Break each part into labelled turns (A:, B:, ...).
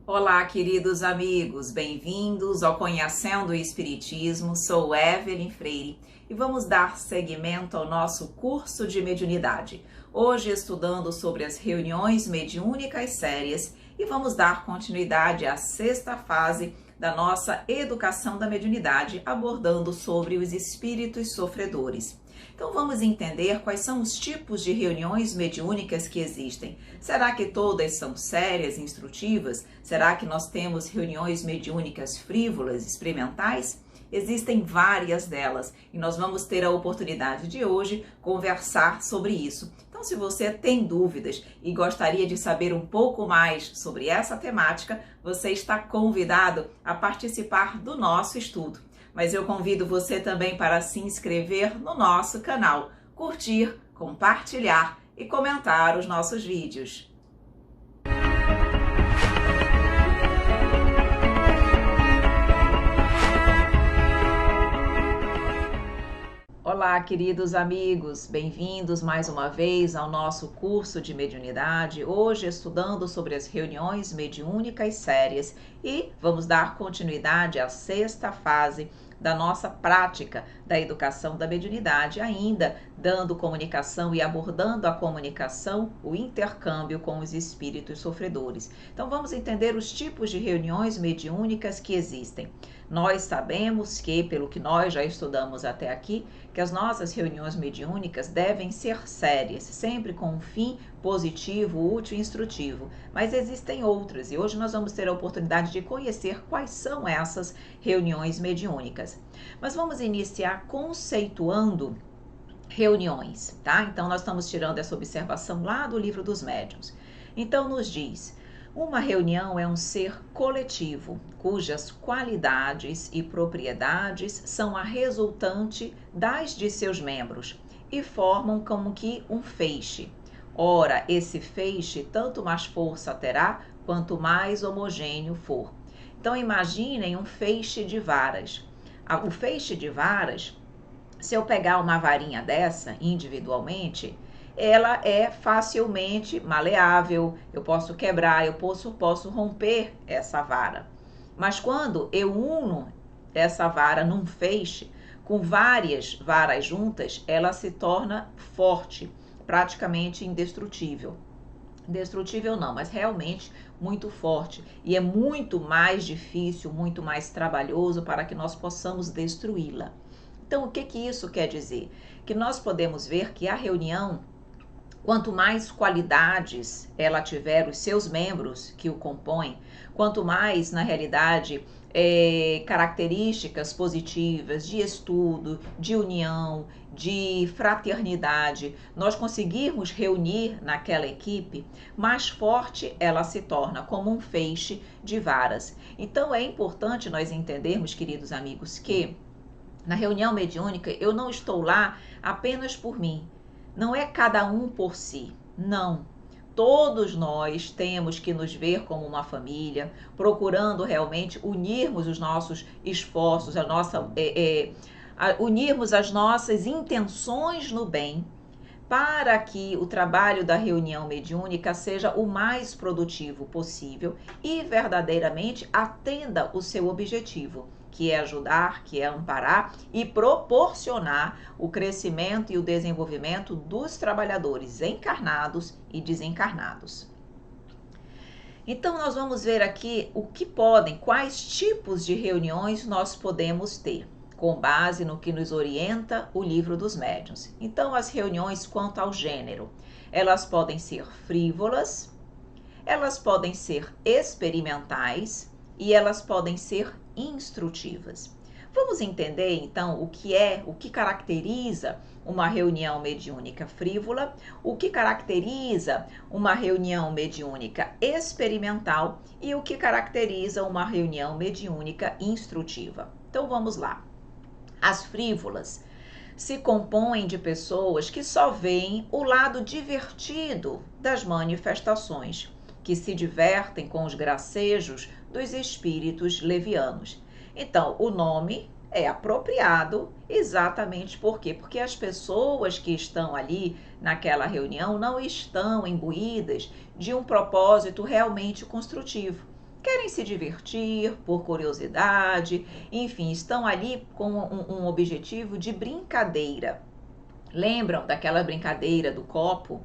A: Olá, queridos amigos, bem-vindos ao Conhecendo o Espiritismo. Sou Evelyn Freire e vamos dar seguimento ao nosso curso de mediunidade. Hoje estudando sobre as reuniões mediúnicas sérias e vamos dar continuidade à sexta fase da nossa educação da mediunidade, abordando sobre os espíritos sofredores. Então vamos entender quais são os tipos de reuniões mediúnicas que existem. Será que todas são sérias, instrutivas? Será que nós temos reuniões mediúnicas frívolas, experimentais? Existem várias delas e nós vamos ter a oportunidade de hoje conversar sobre isso. Então, se você tem dúvidas e gostaria de saber um pouco mais sobre essa temática, você está convidado a participar do nosso estudo. Mas eu convido você também para se inscrever no nosso canal, curtir, compartilhar e comentar os nossos vídeos. Olá, queridos amigos, bem-vindos mais uma vez ao nosso curso de mediunidade, hoje estudando sobre as reuniões mediúnicas sérias e vamos dar continuidade à sexta fase da nossa prática da educação da mediunidade, ainda dando comunicação e abordando a comunicação, o intercâmbio com os espíritos sofredores. Então vamos entender os tipos de reuniões mediúnicas que existem. Nós sabemos que, pelo que nós já estudamos até aqui, que as nossas reuniões mediúnicas devem ser sérias, sempre com um fim positivo, útil e instrutivo. Mas existem outras e hoje nós vamos ter a oportunidade de conhecer quais são essas reuniões mediúnicas. Mas vamos iniciar conceituando reuniões, tá? Então nós estamos tirando essa observação lá do Livro dos Médiuns. Então nos diz: uma reunião é um ser coletivo, cujas qualidades e propriedades são a resultante das de seus membros e formam como que um feixe. Ora, esse feixe tanto mais força terá, quanto mais homogêneo for. Então imaginem um feixe de varas. O feixe de varas, se eu pegar uma varinha dessa individualmente, ela é facilmente maleável, eu posso quebrar, eu posso romper essa vara. Mas quando eu uno essa vara num feixe, com várias varas juntas, ela se torna forte, praticamente indestrutível. Indestrutível não, mas realmente muito forte. E é muito mais difícil, muito mais trabalhoso para que nós possamos destruí-la. Então, o que isso quer dizer? Que nós podemos ver que a reunião, quanto mais qualidades ela tiver, os seus membros que o compõem, quanto mais, na realidade, características positivas de estudo, de união, de fraternidade, nós conseguirmos reunir naquela equipe, mais forte ela se torna, como um feixe de varas. Então é importante nós entendermos, queridos amigos, que na reunião mediúnica eu não estou lá apenas por mim. Não é cada um por si, não. Todos nós temos que nos ver como uma família, procurando realmente unirmos os nossos esforços, unirmos as nossas intenções no bem, para que o trabalho da reunião mediúnica seja o mais produtivo possível e verdadeiramente atenda o seu objetivo, que é ajudar, que é amparar e proporcionar o crescimento e o desenvolvimento dos trabalhadores encarnados e desencarnados. Então nós vamos ver aqui quais tipos de reuniões nós podemos ter, com base no que nos orienta o Livro dos Médiuns. Então as reuniões quanto ao gênero, elas podem ser frívolas, elas podem ser experimentais e elas podem ser instrutivas. Vamos entender então o que caracteriza uma reunião mediúnica frívola, o que caracteriza uma reunião mediúnica experimental e o que caracteriza uma reunião mediúnica instrutiva. Então vamos lá. As frívolas se compõem de pessoas que só veem o lado divertido das manifestações, que se divertem com os gracejos dos espíritos levianos. Então, o nome é apropriado exatamente por quê? Porque as pessoas que estão ali naquela reunião não estão imbuídas de um propósito realmente construtivo. querem se divertir por curiosidade, enfim, estão ali com um objetivo de brincadeira. Lembram daquela brincadeira do copo?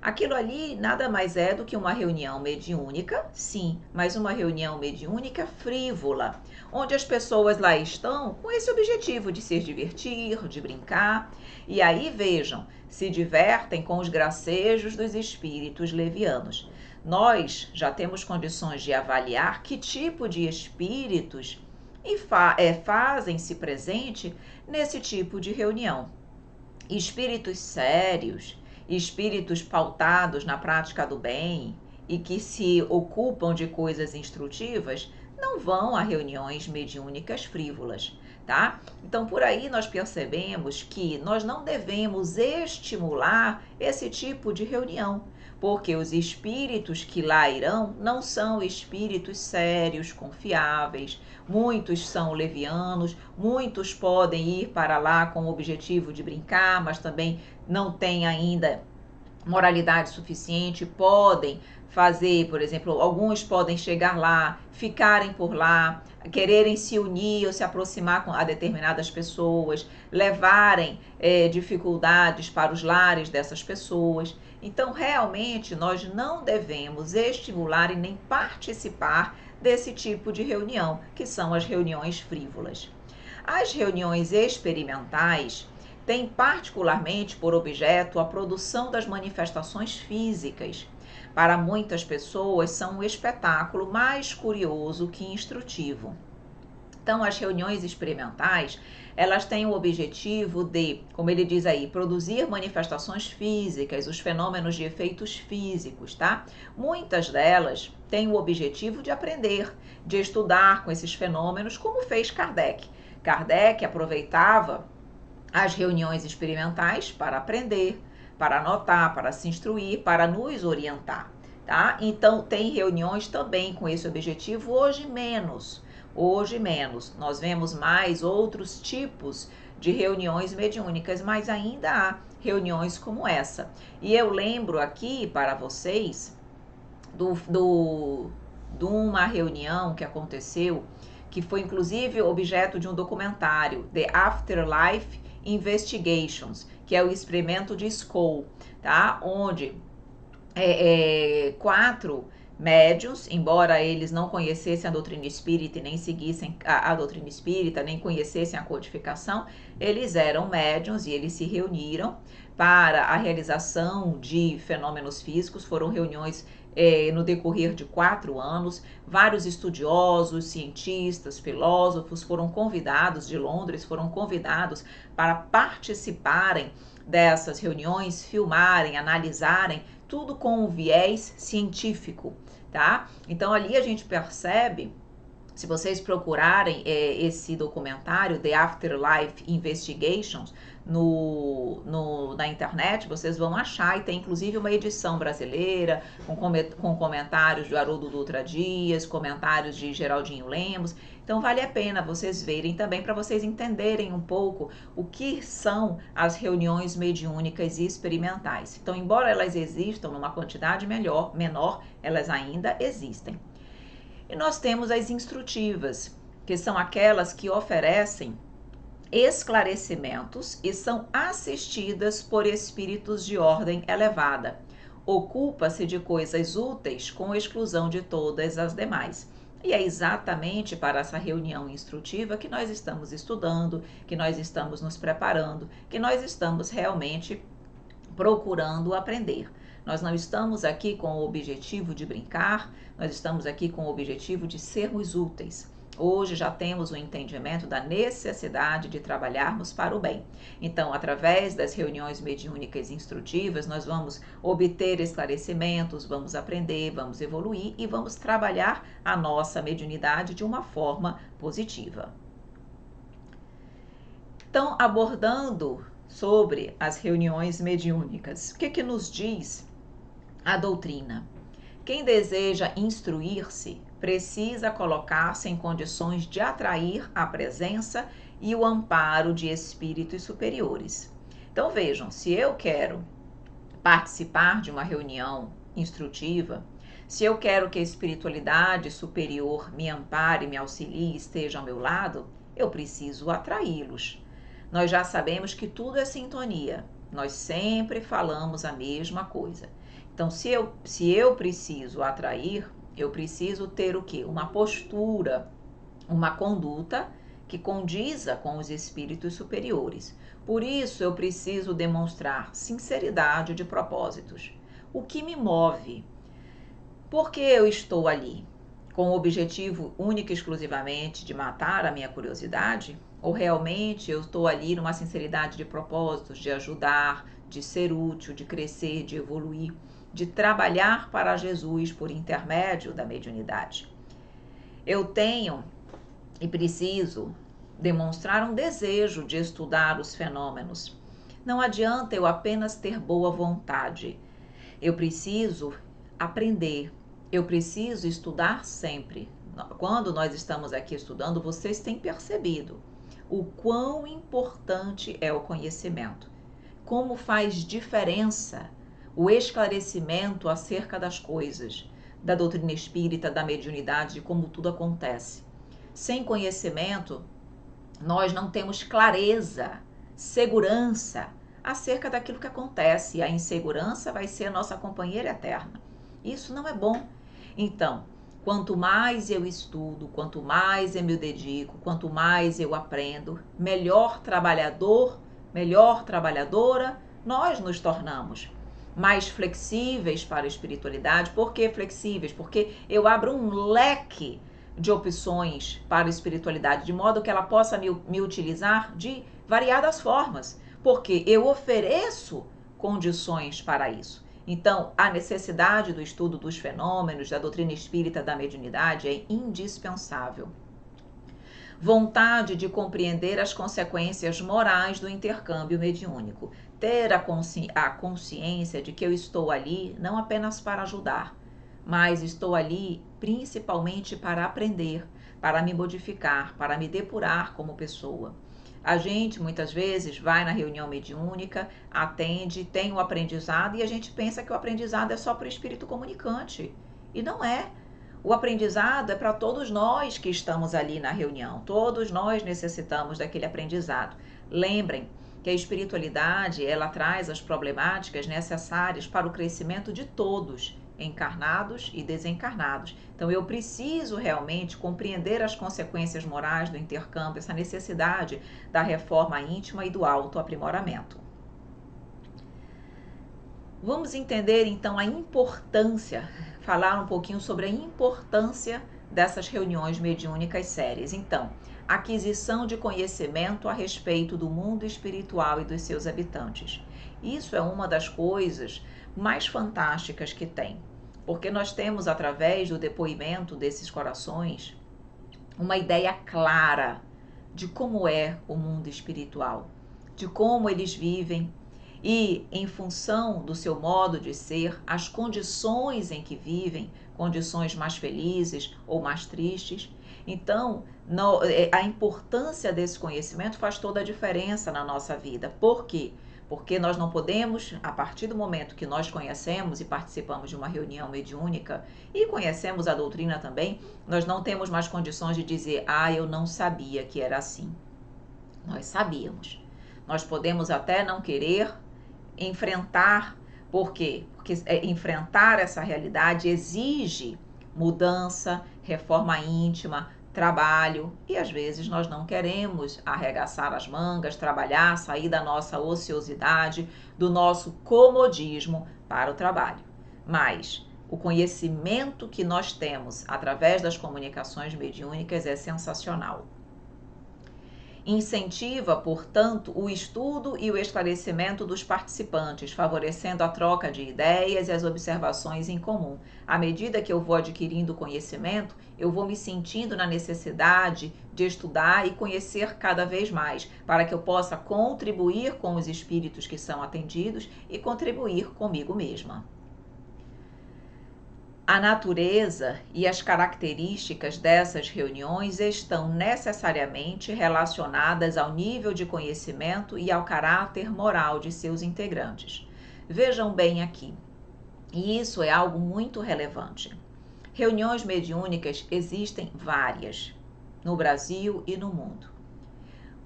A: Aquilo ali nada mais é do que uma reunião mediúnica, sim, mas uma reunião mediúnica frívola, onde as pessoas lá estão com esse objetivo de se divertir, de brincar, e aí vejam, se divertem com os gracejos dos espíritos levianos. Nós já temos condições de avaliar que tipo de espíritos fazem-se presente nesse tipo de reunião. Espíritos sérios, espíritos pautados na prática do bem e que se ocupam de coisas instrutivas, não vão a reuniões mediúnicas frívolas, tá? Então, por aí nós percebemos que nós não devemos estimular esse tipo de reunião, porque os espíritos que lá irão não são espíritos sérios, confiáveis, muitos são levianos, muitos podem ir para lá com o objetivo de brincar, mas também não têm ainda moralidade suficiente, podem fazer, por exemplo, alguns podem chegar lá, ficarem por lá, quererem se unir ou se aproximar a determinadas pessoas, levarem dificuldades para os lares dessas pessoas. Então, realmente, nós não devemos estimular e nem participar desse tipo de reunião, que são as reuniões frívolas. As reuniões experimentais têm particularmente por objeto a produção das manifestações físicas. Para muitas pessoas, são um espetáculo mais curioso que instrutivo. Então, as reuniões experimentais, elas têm o objetivo de, como ele diz aí, produzir manifestações físicas, os fenômenos de efeitos físicos, tá? Muitas delas têm o objetivo de aprender, de estudar com esses fenômenos, como fez Kardec. Kardec aproveitava as reuniões experimentais para aprender, para anotar, para se instruir, para nos orientar, tá? Então, tem reuniões também com esse objetivo, hoje menos. Hoje menos, nós vemos mais outros tipos de reuniões mediúnicas, mas ainda há reuniões como essa. E eu lembro aqui para vocês de uma reunião que aconteceu, que foi inclusive objeto de um documentário, The Afterlife Investigations, que é o experimento de Skoll, tá? Onde 4 médiuns, embora eles não conhecessem a doutrina espírita e nem seguissem a doutrina espírita, nem conhecessem a codificação, eles eram médiuns e eles se reuniram para a realização de fenômenos físicos. Foram reuniões no decorrer de 4 anos. Vários estudiosos, cientistas, filósofos foram convidados de Londres, foram convidados para participarem dessas reuniões, filmarem, analisarem, tudo com um viés científico, tá? Então ali a gente percebe, se vocês procurarem esse documentário, The Afterlife Investigations, na internet, vocês vão achar, e tem inclusive uma edição brasileira, com comentários de Haroldo Dutra Dias, comentários de Geraldinho Lemos. Então vale a pena vocês verem também, para vocês entenderem um pouco o que são as reuniões mediúnicas e experimentais. Então, embora elas existam numa quantidade menor, elas ainda existem. E nós temos as instrutivas, que são aquelas que oferecem esclarecimentos e são assistidas por espíritos de ordem elevada. Ocupa-se de coisas úteis com exclusão de todas as demais. E é exatamente para essa reunião instrutiva que nós estamos estudando, que nós estamos nos preparando, que nós estamos realmente procurando aprender. Nós não estamos aqui com o objetivo de brincar, nós estamos aqui com o objetivo de sermos úteis. Hoje já temos o entendimento da necessidade de trabalharmos para o bem. Então, através das reuniões mediúnicas instrutivas, nós vamos obter esclarecimentos, vamos aprender, vamos evoluir e vamos trabalhar a nossa mediunidade de uma forma positiva. Então, abordando sobre as reuniões mediúnicas, o que nos diz a doutrina? Quem deseja instruir-se precisa colocar-se em condições de atrair a presença e o amparo de espíritos superiores. Então vejam, se eu quero participar de uma reunião instrutiva, Se eu quero que a espiritualidade superior me ampare, me auxilie, esteja ao meu lado, eu preciso atraí-los. Nós já sabemos que tudo é sintonia. Nós sempre falamos a mesma coisa. Então, se eu preciso atrair, eu preciso ter o quê? Uma postura, uma conduta que condiza com os espíritos superiores. Por isso, eu preciso demonstrar sinceridade de propósitos. O que me move? Por que eu estou ali? Com o objetivo único e exclusivamente de matar a minha curiosidade? Ou realmente eu estou ali numa sinceridade de propósitos, de ajudar, de ser útil, de crescer, de evoluir, de trabalhar para Jesus por intermédio da mediunidade? Eu tenho e preciso demonstrar um desejo de estudar os fenômenos. Não adianta eu apenas ter boa vontade. Eu preciso aprender. Eu preciso estudar sempre. Quando nós estamos aqui estudando, vocês têm percebido o quão importante é o conhecimento. Como faz diferença o esclarecimento acerca das coisas, da doutrina espírita, da mediunidade, de como tudo acontece. Sem conhecimento, nós não temos clareza, segurança acerca daquilo que acontece. E a insegurança vai ser a nossa companheira eterna. Isso não é bom. Então, quanto mais eu estudo, quanto mais eu me dedico, quanto mais eu aprendo, melhor trabalhador, melhor trabalhadora nós nos tornamos. Mais flexíveis para a espiritualidade. Por que flexíveis? Porque eu abro um leque de opções para a espiritualidade, de modo que ela possa me utilizar de variadas formas, porque eu ofereço condições para isso. Então, a necessidade do estudo dos fenômenos, da doutrina espírita, da mediunidade é indispensável. Vontade de compreender as consequências morais do intercâmbio mediúnico. Ter a consciência de que eu estou ali não apenas para ajudar, mas estou ali principalmente para aprender, para me modificar, para me depurar como pessoa. A gente muitas vezes vai na reunião mediúnica, atende, tem o aprendizado e a gente pensa que o aprendizado é só para o espírito comunicante. E não é. O aprendizado é para todos nós que estamos ali na reunião. Todos nós necessitamos daquele aprendizado. Lembrem que a espiritualidade, ela traz as problemáticas necessárias para o crescimento de todos, encarnados e desencarnados. Então eu preciso realmente compreender as consequências morais do intercâmbio, essa necessidade da reforma íntima e do autoaprimoramento. Vamos entender então a importância, falar um pouquinho sobre a importância dessas reuniões mediúnicas sérias. Então, aquisição de conhecimento a respeito do mundo espiritual e dos seus habitantes. Isso é uma das coisas mais fantásticas que tem, porque nós temos, através do depoimento desses corações, uma ideia clara de como é o mundo espiritual, de como eles vivem e, em função do seu modo de ser, as condições em que vivem, condições mais felizes ou mais tristes. Então, a importância desse conhecimento faz toda a diferença na nossa vida. Por quê? Porque nós não podemos, a partir do momento que nós conhecemos e participamos de uma reunião mediúnica e conhecemos a doutrina também, nós não temos mais condições de dizer, eu não sabia que era assim. Nós sabíamos. Nós podemos até não querer enfrentar. Por quê? Porque enfrentar essa realidade exige mudança, reforma íntima, trabalho, e às vezes nós não queremos arregaçar as mangas, trabalhar, sair da nossa ociosidade, do nosso comodismo para o trabalho. Mas o conhecimento que nós temos através das comunicações mediúnicas é sensacional. Incentiva, portanto, o estudo e o esclarecimento dos participantes, favorecendo a troca de ideias e as observações em comum. À medida que eu vou adquirindo conhecimento, eu vou me sentindo na necessidade de estudar e conhecer cada vez mais, para que eu possa contribuir com os espíritos que são atendidos e contribuir comigo mesma. A natureza e as características dessas reuniões estão necessariamente relacionadas ao nível de conhecimento e ao caráter moral de seus integrantes. Vejam bem aqui, e isso é algo muito relevante. Reuniões mediúnicas existem várias, no Brasil e no mundo.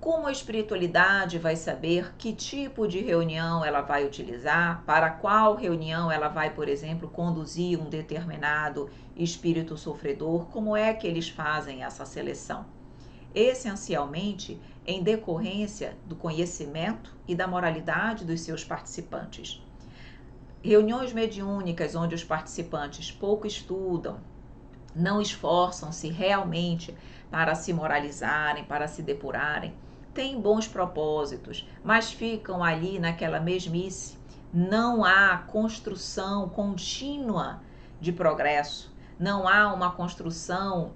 A: Como a espiritualidade vai saber que tipo de reunião ela vai utilizar, para qual reunião ela vai, por exemplo, conduzir um determinado espírito sofredor, como é que eles fazem essa seleção? Essencialmente em decorrência do conhecimento e da moralidade dos seus participantes. Reuniões mediúnicas onde os participantes pouco estudam, não esforçam-se realmente para se moralizarem, para se depurarem, têm bons propósitos, mas ficam ali naquela mesmice. Não há construção contínua de progresso, não há uma construção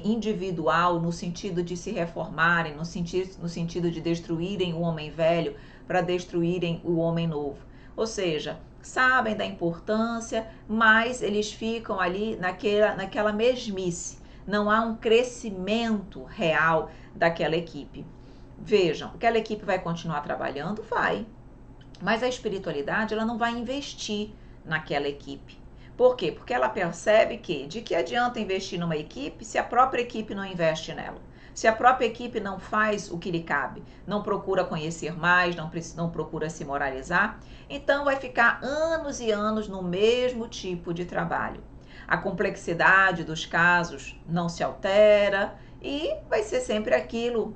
A: individual no sentido de se reformarem, no sentido de destruírem o homem velho para destruírem o homem novo. Ou seja, sabem da importância, mas eles ficam ali naquela mesmice. Não há um crescimento real daquela equipe. Vejam, aquela equipe vai continuar trabalhando? Vai. Mas a espiritualidade ela não vai investir naquela equipe. Por quê? Porque ela percebe que de que adianta investir numa equipe se a própria equipe não investe nela? Se a própria equipe não faz o que lhe cabe, não procura conhecer mais, não procura se moralizar, então vai ficar anos e anos no mesmo tipo de trabalho. A complexidade dos casos não se altera e vai ser sempre aquilo,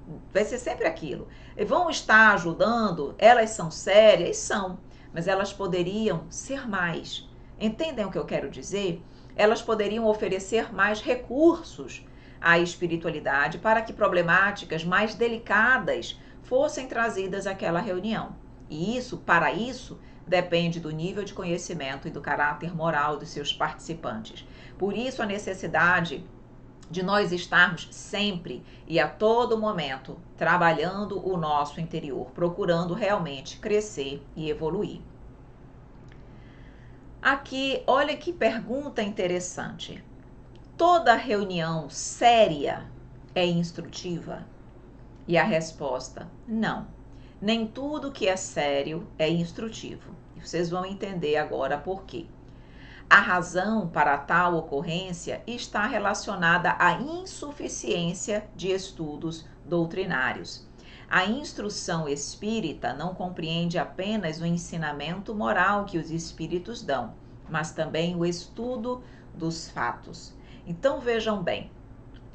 A: E vão estar ajudando, elas são sérias? São, mas elas poderiam ser mais. Entendem o que eu quero dizer? Elas poderiam oferecer mais recursos à espiritualidade para que problemáticas mais delicadas fossem trazidas àquela reunião. E para isso, depende do nível de conhecimento e do caráter moral dos seus participantes. Por isso, a necessidade de nós estarmos sempre e a todo momento trabalhando o nosso interior, procurando realmente crescer e evoluir. Aqui, olha que pergunta interessante. Toda reunião séria é instrutiva? E a resposta, não. Nem tudo que é sério é instrutivo. E vocês vão entender agora por quê. A razão para tal ocorrência está relacionada à insuficiência de estudos doutrinários. A instrução espírita não compreende apenas o ensinamento moral que os espíritos dão, mas também o estudo dos fatos. Então vejam bem,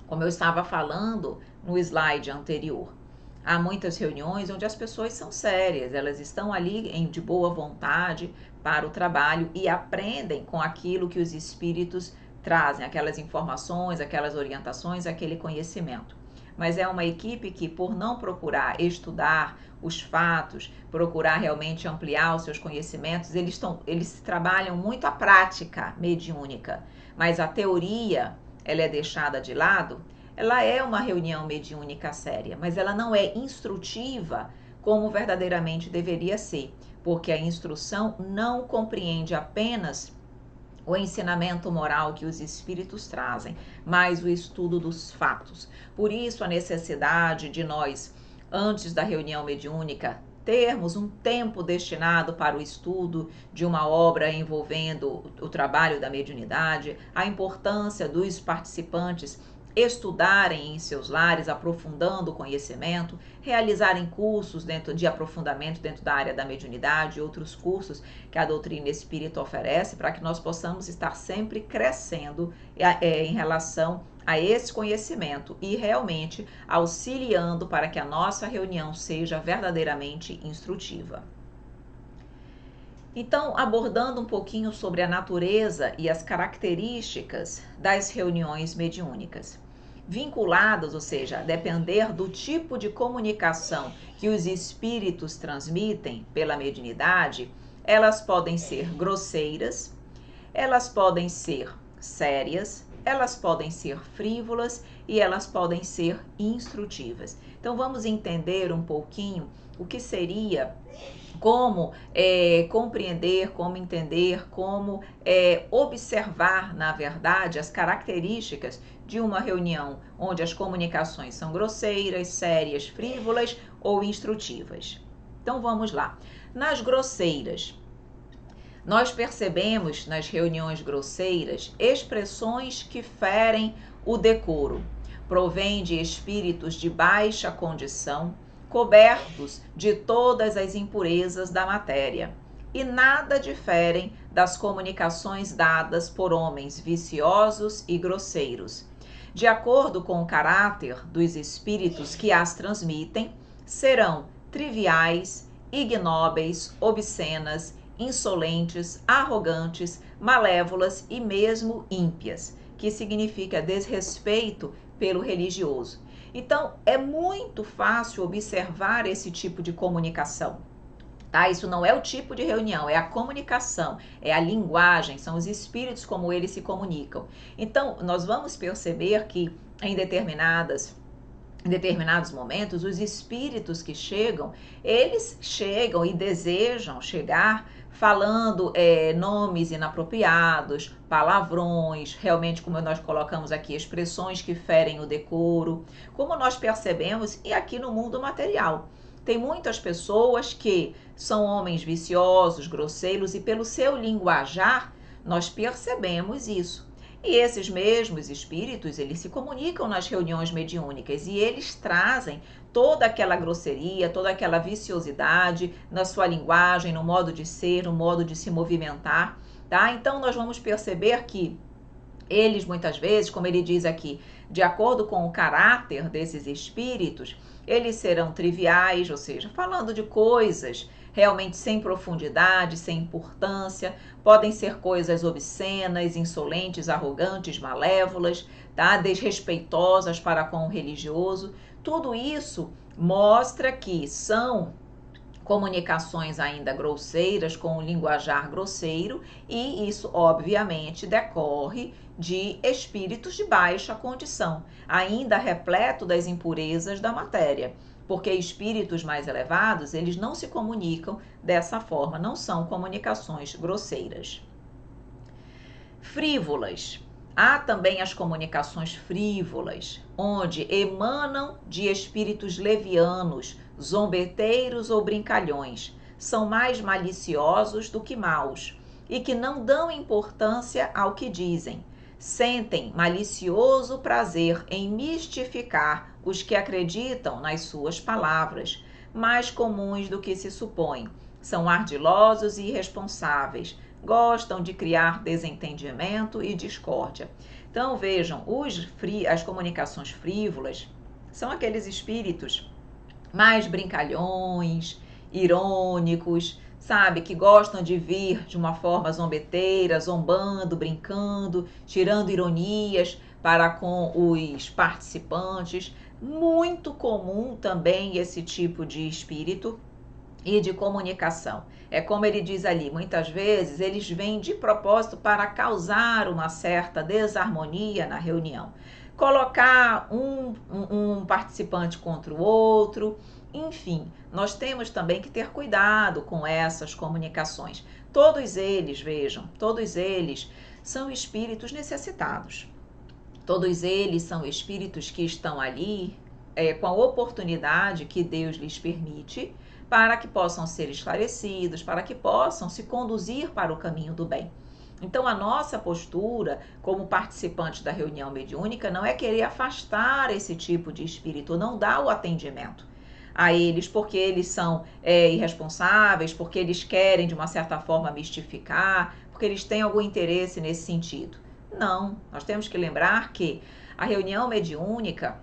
A: como eu estava falando no slide anterior, há muitas reuniões onde as pessoas são sérias, elas estão ali de boa vontade para o trabalho e aprendem com aquilo que os espíritos trazem, aquelas informações, aquelas orientações, aquele conhecimento. Mas é uma equipe que, por não procurar estudar os fatos, procurar realmente ampliar os seus conhecimentos, eles trabalham muito a prática mediúnica, mas a teoria, ela é deixada de lado. Ela é uma reunião mediúnica séria, mas ela não é instrutiva como verdadeiramente deveria ser, porque a instrução não compreende apenas o ensinamento moral que os espíritos trazem, mas o estudo dos fatos. Por isso, a necessidade de nós, antes da reunião mediúnica, termos um tempo destinado para o estudo de uma obra envolvendo o trabalho da mediunidade, a importância dos participantes estudarem em seus lares, aprofundando o conhecimento, realizarem cursos de aprofundamento dentro da área da mediunidade, outros cursos que a doutrina espírita oferece, para que nós possamos estar sempre crescendo em relação a esse conhecimento e realmente auxiliando para que a nossa reunião seja verdadeiramente instrutiva. Então, abordando um pouquinho sobre a natureza e as características das reuniões mediúnicas. Vinculadas, ou seja, a depender do tipo de comunicação que os espíritos transmitem pela mediunidade, elas podem ser grosseiras, elas podem ser sérias, elas podem ser frívolas e elas podem ser instrutivas. Então, vamos entender um pouquinho o que seria, como compreender, como entender, como observar, na verdade, as características de uma reunião onde as comunicações são grosseiras, sérias, frívolas ou instrutivas. Então, vamos lá. Nas grosseiras, Nós percebemos nas reuniões grosseiras expressões que ferem o decoro. Provém de espíritos de baixa condição, cobertos de todas as impurezas da matéria, e nada diferem das comunicações dadas por homens viciosos e grosseiros. De acordo com o caráter dos espíritos que as transmitem, serão triviais, ignóbeis, obscenas, insolentes, arrogantes, malévolas e mesmo ímpias, que significa desrespeito pelo religioso. Então, é muito fácil observar esse tipo de comunicação. Tá? Isso não é o tipo de reunião, é a comunicação, é a linguagem, são os espíritos como eles se comunicam. Então, nós vamos perceber que em determinados momentos, os espíritos que chegam, eles chegam e desejam chegar falando nomes inapropriados, palavrões, realmente como nós colocamos aqui, expressões que ferem o decoro, como nós percebemos e aqui no mundo material. Tem muitas pessoas que são homens viciosos, grosseiros, e pelo seu linguajar nós percebemos isso. E esses mesmos espíritos, eles se comunicam nas reuniões mediúnicas e eles trazem toda aquela grosseria, toda aquela viciosidade na sua linguagem, no modo de ser, no modo de se movimentar, tá? Então nós vamos perceber que eles muitas vezes, como ele diz aqui, de acordo com o caráter desses espíritos, eles serão triviais, ou seja, falando de coisas realmente sem profundidade, sem importância, podem ser coisas obscenas, insolentes, arrogantes, malévolas, tá? Desrespeitosas para com o religioso. Tudo isso mostra que são comunicações ainda grosseiras, com um linguajar grosseiro, e isso obviamente decorre de espíritos de baixa condição, ainda repleto das impurezas da matéria, porque espíritos mais elevados, eles não se comunicam dessa forma, não são comunicações grosseiras. Frívolas. Há também as comunicações frívolas, onde emanam de espíritos levianos, zombeteiros ou brincalhões. São mais maliciosos do que maus e que não dão importância ao que dizem. Sentem malicioso prazer em mistificar os que acreditam nas suas palavras, mais comuns do que se supõe. São ardilosos e irresponsáveis, gostam de criar desentendimento e discórdia. Então vejam, as comunicações frívolas são aqueles espíritos mais brincalhões, irônicos, sabe, que gostam de vir de uma forma zombeteira, zombando, brincando, tirando ironias para com os participantes. Muito comum também esse tipo de espírito e de comunicação. É como ele diz ali, muitas vezes eles vêm de propósito para causar uma certa desarmonia na reunião. Colocar um participante contra o outro, enfim, nós temos também que ter cuidado com essas comunicações. Todos eles, vejam, todos eles são espíritos necessitados. Todos eles são espíritos que estão ali com a oportunidade que Deus lhes permite para que possam ser esclarecidos, para que possam se conduzir para o caminho do bem. Então, a nossa postura como participantes da reunião mediúnica não é querer afastar esse tipo de espírito, não dar o atendimento a eles porque eles são irresponsáveis, porque eles querem de uma certa forma mistificar, porque eles têm algum interesse nesse sentido. Não, nós temos que lembrar que a reunião mediúnica,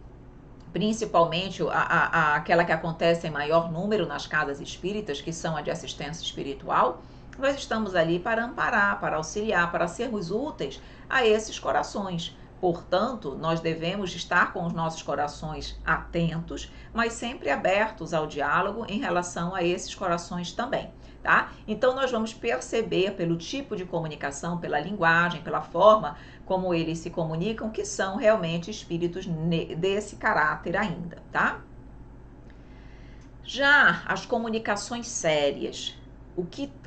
A: principalmente aquela que acontece em maior número nas casas espíritas, que são a de assistência espiritual, nós estamos ali para amparar, para auxiliar, para sermos úteis a esses corações. Portanto, nós devemos estar com os nossos corações atentos, mas sempre abertos ao diálogo em relação a esses corações também, tá? Então, nós vamos perceber pelo tipo de comunicação, pela linguagem, pela forma como eles se comunicam, que são realmente espíritos desse caráter ainda, tá? Já as comunicações sérias,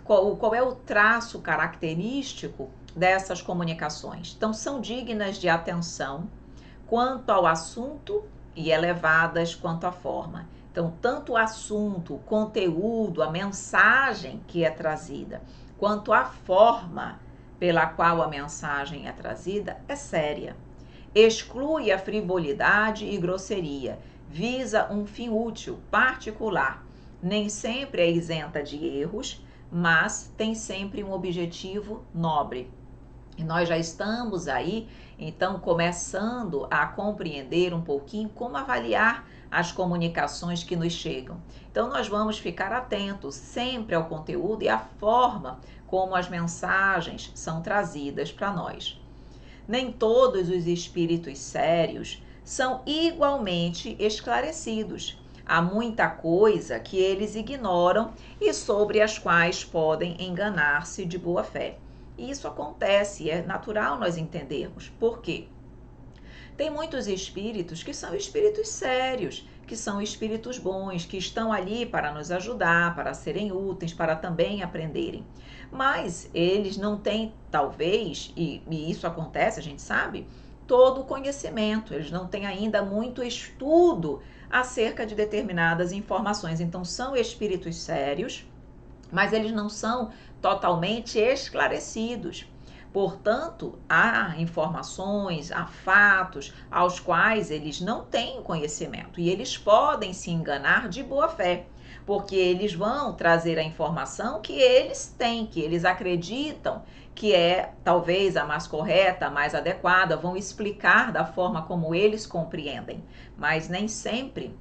A: qual é o traço característico dessas comunicações? Então, são dignas de atenção quanto ao assunto e elevadas quanto à forma. Então, tanto o assunto, o conteúdo, a mensagem que é trazida, quanto a forma pela qual a mensagem é trazida é séria. Exclui a frivolidade e grosseria, visa um fim útil, particular. Nem sempre é isenta de erros, mas tem sempre um objetivo nobre. E nós já estamos aí, então, começando a compreender um pouquinho como avaliar as comunicações que nos chegam. Então, nós vamos ficar atentos sempre ao conteúdo e à forma como as mensagens são trazidas para nós. Nem todos os espíritos sérios são igualmente esclarecidos. Há muita coisa que eles ignoram e sobre as quais podem enganar-se de boa fé. E isso acontece, é natural nós entendermos. Por quê? Tem muitos espíritos que são espíritos sérios, que são espíritos bons, que estão ali para nos ajudar, para serem úteis, para também aprenderem. Mas eles não têm, talvez, e isso acontece, a gente sabe, todo o conhecimento, eles não têm ainda muito estudo acerca de determinadas informações. Então, são espíritos sérios, mas eles não são totalmente esclarecidos. Portanto, há informações, há fatos aos quais eles não têm conhecimento e eles podem se enganar de boa fé, porque eles vão trazer a informação que eles têm, que eles acreditam que é talvez a mais correta, a mais adequada, vão explicar da forma como eles compreendem, mas nem sempre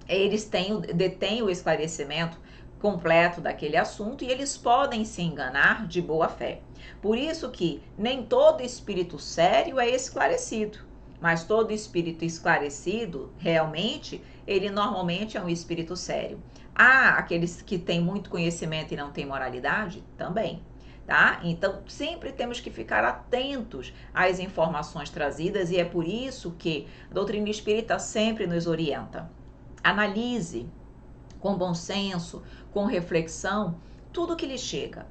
A: eles detêm o esclarecimento completo daquele assunto e eles podem se enganar de boa fé. Por isso que nem todo espírito sério é esclarecido, mas todo espírito esclarecido, realmente, ele normalmente é um espírito sério. Há aqueles que têm muito conhecimento e não têm moralidade? Também. Tá? Então, sempre temos que ficar atentos às informações trazidas e é por isso que a doutrina espírita sempre nos orienta. Analise com bom senso, com reflexão, tudo que lhe chega.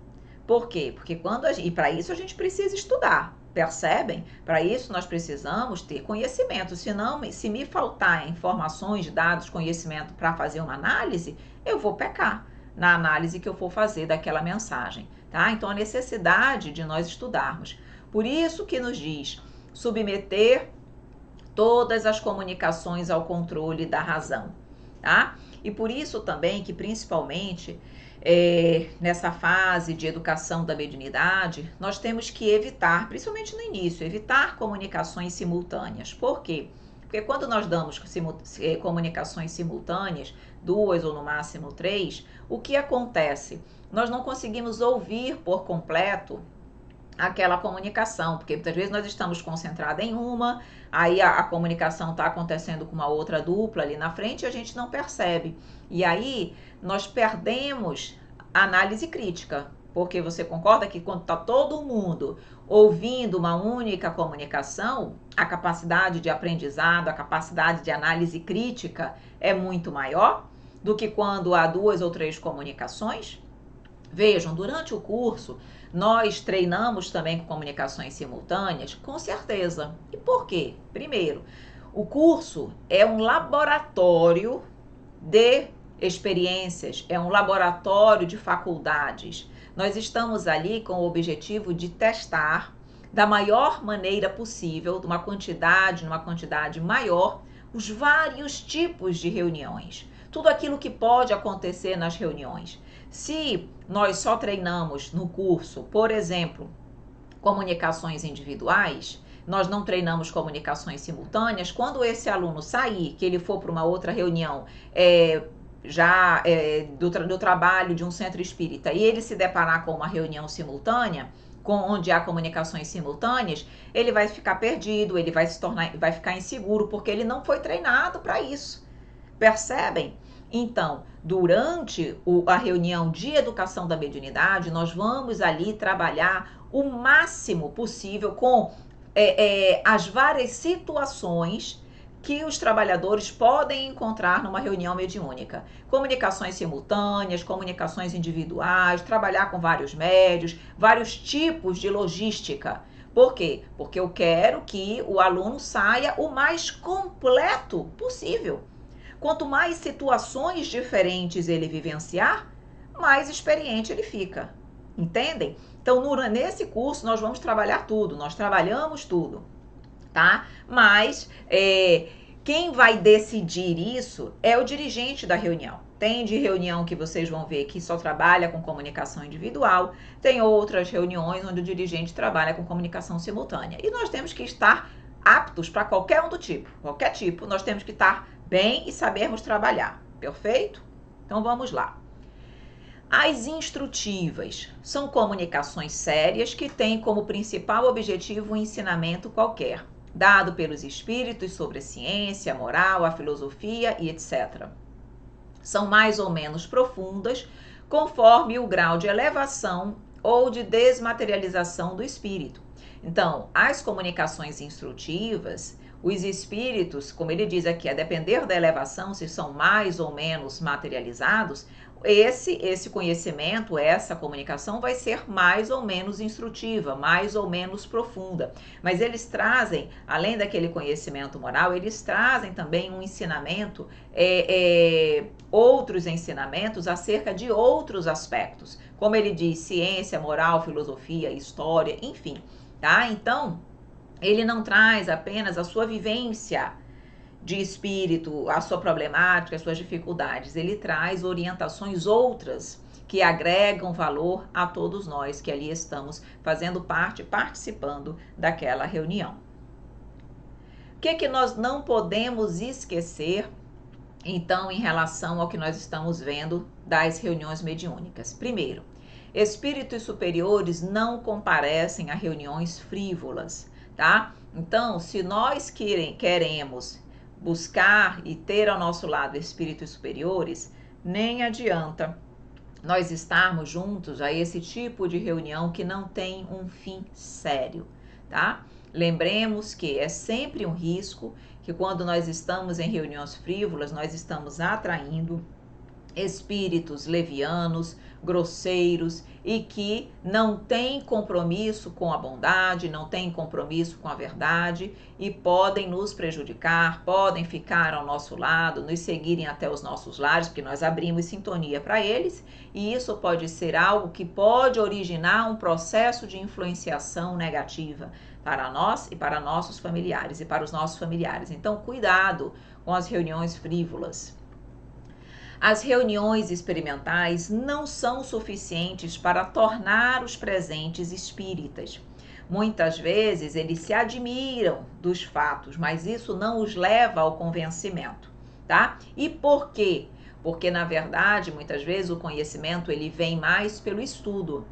A: Por quê? Porque e para isso a gente precisa estudar, percebem? Para isso nós precisamos ter conhecimento, senão, se me faltar informações, dados, conhecimento para fazer uma análise, eu vou pecar na análise que eu for fazer daquela mensagem, tá? Então a necessidade de nós estudarmos. Por isso que nos diz submeter todas as comunicações ao controle da razão, tá? E por isso também que principalmente nessa fase de educação da mediunidade, nós temos que evitar, principalmente no início, evitar comunicações simultâneas. Por quê? Porque quando nós damos comunicações simultâneas, 2 ou no máximo 3, o que acontece? Nós não conseguimos ouvir por completo aquela comunicação, porque muitas vezes nós estamos concentrados em uma, aí a comunicação está acontecendo com uma outra dupla ali na frente e a gente não percebe. E aí nós perdemos a análise crítica, porque você concorda que quando está todo mundo ouvindo uma única comunicação, a capacidade de aprendizado, a capacidade de análise crítica é muito maior do que quando há 2 ou 3 comunicações? Vejam, durante o curso, nós treinamos também com comunicações simultâneas, com certeza. E por quê? Primeiro, o curso é um laboratório de experiências, é um laboratório de faculdades. Nós estamos ali com o objetivo de testar da maior maneira possível, numa quantidade maior, os vários tipos de reuniões. Tudo aquilo que pode acontecer nas reuniões. Se nós só treinamos no curso, por exemplo, comunicações individuais, nós não treinamos comunicações simultâneas, quando esse aluno sair, que ele for para uma outra reunião do trabalho de um centro espírita e ele se deparar com uma reunião simultânea, onde há comunicações simultâneas, ele vai ficar perdido, ele vai ficar inseguro, porque ele não foi treinado para isso. Percebem? Então, durante a reunião de educação da mediunidade, nós vamos ali trabalhar o máximo possível com as várias situações que os trabalhadores podem encontrar numa reunião mediúnica. Comunicações simultâneas, comunicações individuais, trabalhar com vários médios, vários tipos de logística. Por quê? Porque eu quero que o aluno saia o mais completo possível. Quanto mais situações diferentes ele vivenciar, mais experiente ele fica. Entendem? Então, nesse curso, nós vamos trabalhar tudo, nós trabalhamos tudo, tá? Mas quem vai decidir isso é o dirigente da reunião. Tem de reunião que vocês vão ver que só trabalha com comunicação individual, tem outras reuniões onde o dirigente trabalha com comunicação simultânea. E nós temos que estar aptos para qualquer qualquer tipo, nós temos que estar bem e sabermos trabalhar, perfeito? Então vamos lá. As instrutivas são comunicações sérias que têm como principal objetivo um ensinamento qualquer, dado pelos espíritos sobre a ciência, a moral, a filosofia e etc. São mais ou menos profundas, conforme o grau de elevação ou de desmaterialização do espírito. Então, as comunicações instrutivas, os espíritos, como ele diz aqui, a depender da elevação, se são mais ou menos materializados, esse conhecimento, essa comunicação vai ser mais ou menos instrutiva, mais ou menos profunda. Mas eles trazem, além daquele conhecimento moral, eles trazem também um ensinamento, outros ensinamentos acerca de outros aspectos. Como ele diz, ciência, moral, filosofia, história, enfim, tá? Então, ele não traz apenas a sua vivência de espírito, a sua problemática, as suas dificuldades. Ele traz orientações outras que agregam valor a todos nós que ali estamos fazendo parte, participando daquela reunião. O que nós não podemos esquecer, então, em relação ao que nós estamos vendo das reuniões mediúnicas? Primeiro, espíritos superiores não comparecem a reuniões frívolas, tá? Então, se nós queremos buscar e ter ao nosso lado espíritos superiores, nem adianta nós estarmos juntos a esse tipo de reunião que não tem um fim sério, tá? Lembremos que é sempre um risco, que quando nós estamos em reuniões frívolas, nós estamos atraindo espíritos levianos, grosseiros e que não têm compromisso com a bondade, não têm compromisso com a verdade e podem nos prejudicar, podem ficar ao nosso lado, nos seguirem até os nossos lares, porque nós abrimos sintonia para eles, e isso pode ser algo que pode originar um processo de influenciação negativa para nós e para nossos familiares e para os nossos familiares. Então, cuidado com as reuniões frívolas. As reuniões experimentais não são suficientes para tornar os presentes espíritas. Muitas vezes eles se admiram dos fatos, mas isso não os leva ao convencimento, tá? E por quê? Porque, na verdade, muitas vezes o conhecimento ele vem mais pelo estudo.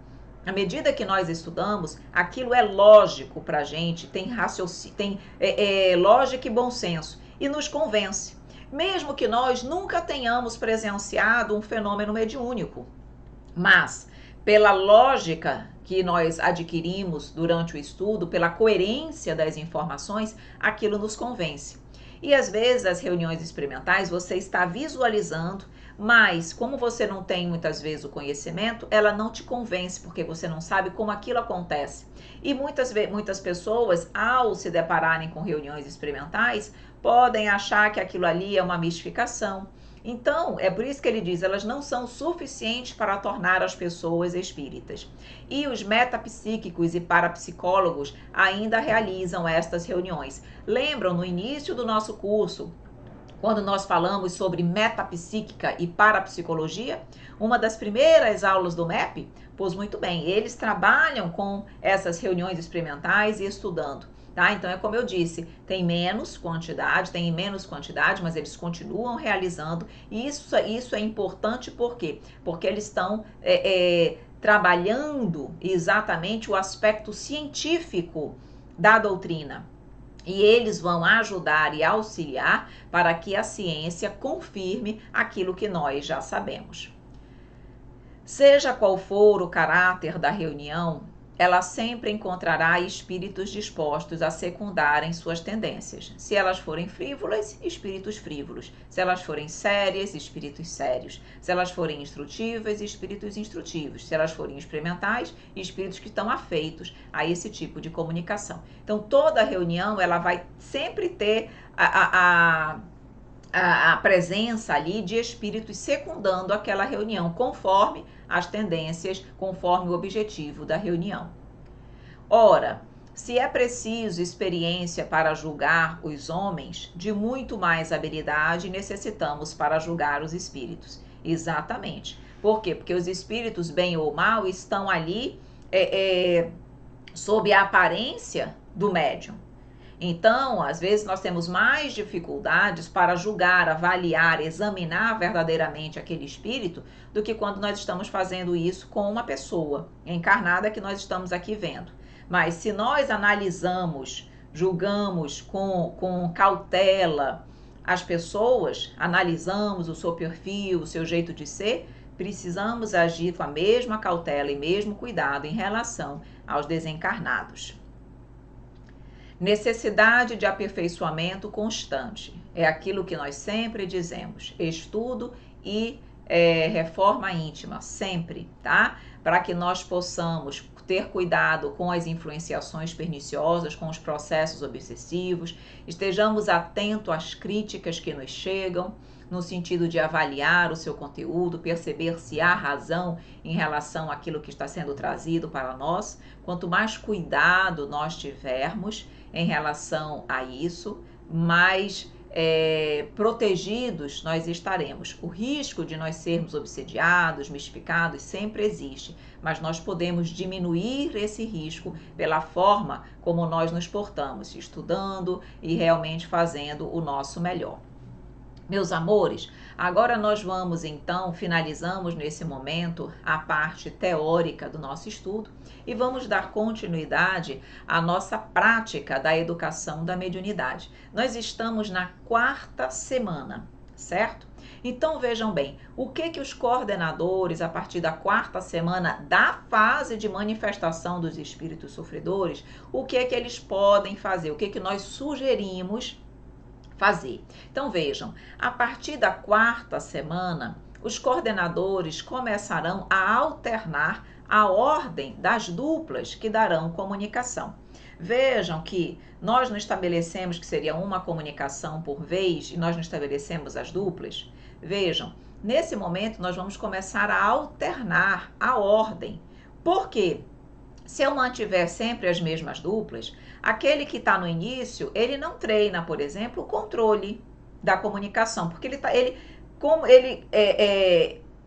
A: À medida que nós estudamos, aquilo é lógico para a gente, tem raciocínio, tem lógica e bom senso, e nos convence. Mesmo que nós nunca tenhamos presenciado um fenômeno mediúnico. Mas, pela lógica que nós adquirimos durante o estudo, pela coerência das informações, aquilo nos convence. E às vezes as reuniões experimentais você está visualizando, mas como você não tem muitas vezes o conhecimento, ela não te convence, porque você não sabe como aquilo acontece. E muitas pessoas, ao se depararem com reuniões experimentais, podem achar que aquilo ali é uma mistificação. Então, é por isso que ele diz, elas não são suficientes para tornar as pessoas espíritas. E os metapsíquicos e parapsicólogos ainda realizam estas reuniões. Lembram, no início do nosso curso, quando nós falamos sobre metapsíquica e parapsicologia, uma das primeiras aulas do MEP, pois muito bem, eles trabalham com essas reuniões experimentais e estudando. Tá? Então, é como eu disse, tem menos quantidade, mas eles continuam realizando. E isso é importante, por quê? Porque eles estão trabalhando exatamente o aspecto científico da doutrina. E eles vão ajudar e auxiliar para que a ciência confirme aquilo que nós já sabemos. Seja qual for o caráter da reunião, ela sempre encontrará espíritos dispostos a secundarem suas tendências. Se elas forem frívolas, espíritos frívolos. Se elas forem sérias, espíritos sérios. Se elas forem instrutivas, espíritos instrutivos. Se elas forem experimentais, espíritos que estão afeitos a esse tipo de comunicação. Então, toda reunião ela vai sempre ter a a presença ali de espíritos secundando aquela reunião, conforme as tendências, conforme o objetivo da reunião. Ora, se é preciso experiência para julgar os homens, de muito mais habilidade necessitamos para julgar os espíritos. Exatamente. Por quê? Porque os espíritos, bem ou mal, estão ali sob a aparência do médium. Então, às vezes nós temos mais dificuldades para julgar, avaliar, examinar verdadeiramente aquele espírito do que quando nós estamos fazendo isso com uma pessoa encarnada que nós estamos aqui vendo. Mas se nós analisamos, julgamos com cautela as pessoas, analisamos o seu perfil, o seu jeito de ser, precisamos agir com a mesma cautela e mesmo cuidado em relação aos desencarnados. Necessidade de aperfeiçoamento constante. É aquilo que nós sempre dizemos. Estudo e reforma íntima, sempre, tá? Para que nós possamos ter cuidado com as influenciações perniciosas, com os processos obsessivos, estejamos atentos às críticas que nos chegam, no sentido de avaliar o seu conteúdo, perceber se há razão em relação àquilo que está sendo trazido para nós. Quanto mais cuidado nós tivermos em relação a isso, mais protegidos nós estaremos. O risco de nós sermos obsediados, mistificados, sempre existe, mas nós podemos diminuir esse risco pela forma como nós nos portamos, estudando e realmente fazendo o nosso melhor. Meus amores, agora nós vamos então, finalizamos nesse momento a parte teórica do nosso estudo e vamos dar continuidade à nossa prática da educação da mediunidade. Nós estamos na 4ª semana, certo? Então vejam bem, o que os coordenadores, a partir da 4ª semana da fase de manifestação dos espíritos sofredores, o que eles podem fazer, o que nós sugerimos fazer. Então vejam, a partir da 4ª semana, os coordenadores começarão a alternar a ordem das duplas que darão comunicação. Vejam que nós não estabelecemos que seria uma comunicação por vez e nós não estabelecemos as duplas. Vejam, nesse momento nós vamos começar a alternar a ordem. Por quê? Se eu mantiver sempre as mesmas duplas, aquele que está no início, ele não treina, por exemplo, o controle da comunicação, porque ele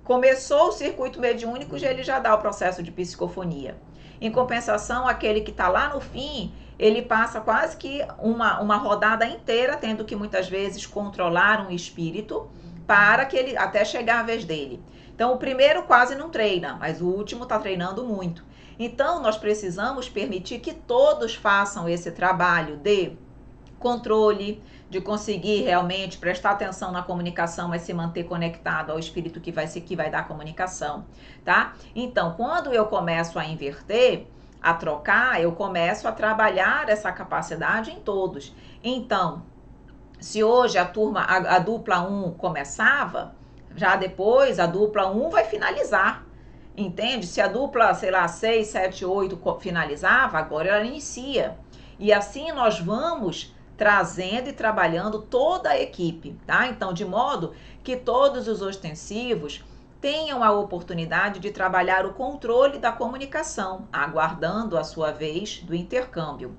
A: começou o circuito mediúnico, ele já dá o processo de psicofonia. Em compensação, aquele que está lá no fim, ele passa quase que uma rodada inteira, tendo que muitas vezes controlar um espírito para que ele até chegar a vez dele. Então, o primeiro quase não treina, mas o último está treinando muito. Então, nós precisamos permitir que todos façam esse trabalho de controle, de conseguir realmente prestar atenção na comunicação, mas se manter conectado ao espírito que vai dar a comunicação, tá? Então, quando eu começo a inverter, a trocar, eu começo a trabalhar essa capacidade em todos. Então, se hoje a dupla 1 começava, já depois a dupla 1 vai finalizar. Entende? Se a dupla, 6, 7, 8 finalizava, agora ela inicia. E assim nós vamos trazendo e trabalhando toda a equipe, tá? Então, de modo que todos os ostensivos tenham a oportunidade de trabalhar o controle da comunicação, aguardando a sua vez do intercâmbio.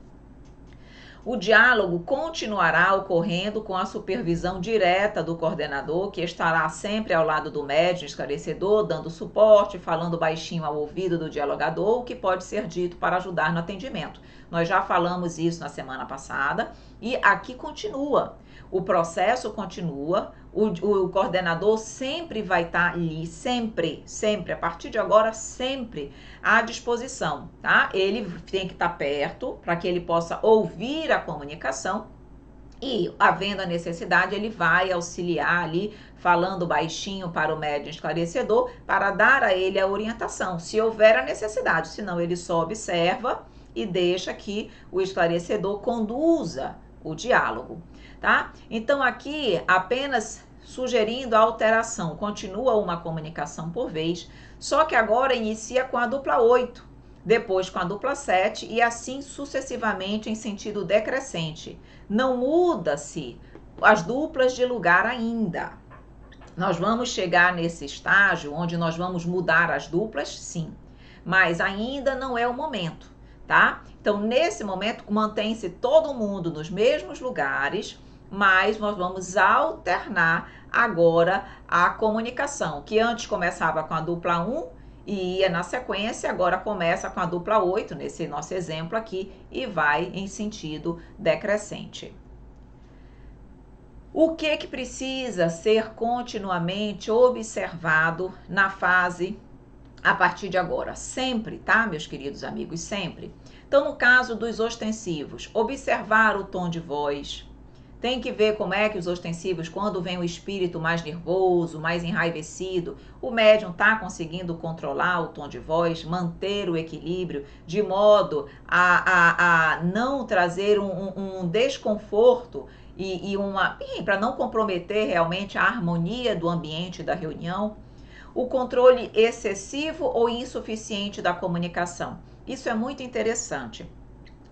A: O diálogo continuará ocorrendo com a supervisão direta do coordenador, que estará sempre ao lado do médium esclarecedor, dando suporte, falando baixinho ao ouvido do dialogador, o que pode ser dito para ajudar no atendimento. Nós já falamos isso na semana passada e aqui continua. O processo continua, o coordenador sempre vai estar ali, sempre, a partir de agora, sempre à disposição, tá? Ele tem que estar perto para que ele possa ouvir a comunicação e, havendo a necessidade, ele vai auxiliar ali, falando baixinho para o médium esclarecedor, para dar a ele a orientação, se houver a necessidade, senão ele só observa e deixa que o esclarecedor conduza o diálogo. Tá? Então, aqui, apenas sugerindo a alteração, continua uma comunicação por vez, só que agora inicia com a dupla 8, depois com a dupla 7 e assim sucessivamente em sentido decrescente. Não muda-se as duplas de lugar ainda. Nós vamos chegar nesse estágio onde nós vamos mudar as duplas, sim, mas ainda não é o momento, tá? Então, nesse momento, mantém-se todo mundo nos mesmos lugares, mas nós vamos alternar agora a comunicação, que antes começava com a dupla 1 e ia na sequência, agora começa com a dupla 8, nesse nosso exemplo aqui, e vai em sentido decrescente. O que precisa ser continuamente observado na fase a partir de agora? Sempre, tá, meus queridos amigos? Sempre. Então, no caso dos ostensivos, observar o tom de voz. Tem que ver como é que os ostensivos, quando vem o espírito mais nervoso, mais enraivecido, o médium está conseguindo controlar o tom de voz, manter o equilíbrio, de modo a não trazer um desconforto e para não comprometer realmente a harmonia do ambiente da reunião. O controle excessivo ou insuficiente da comunicação. Isso é muito interessante.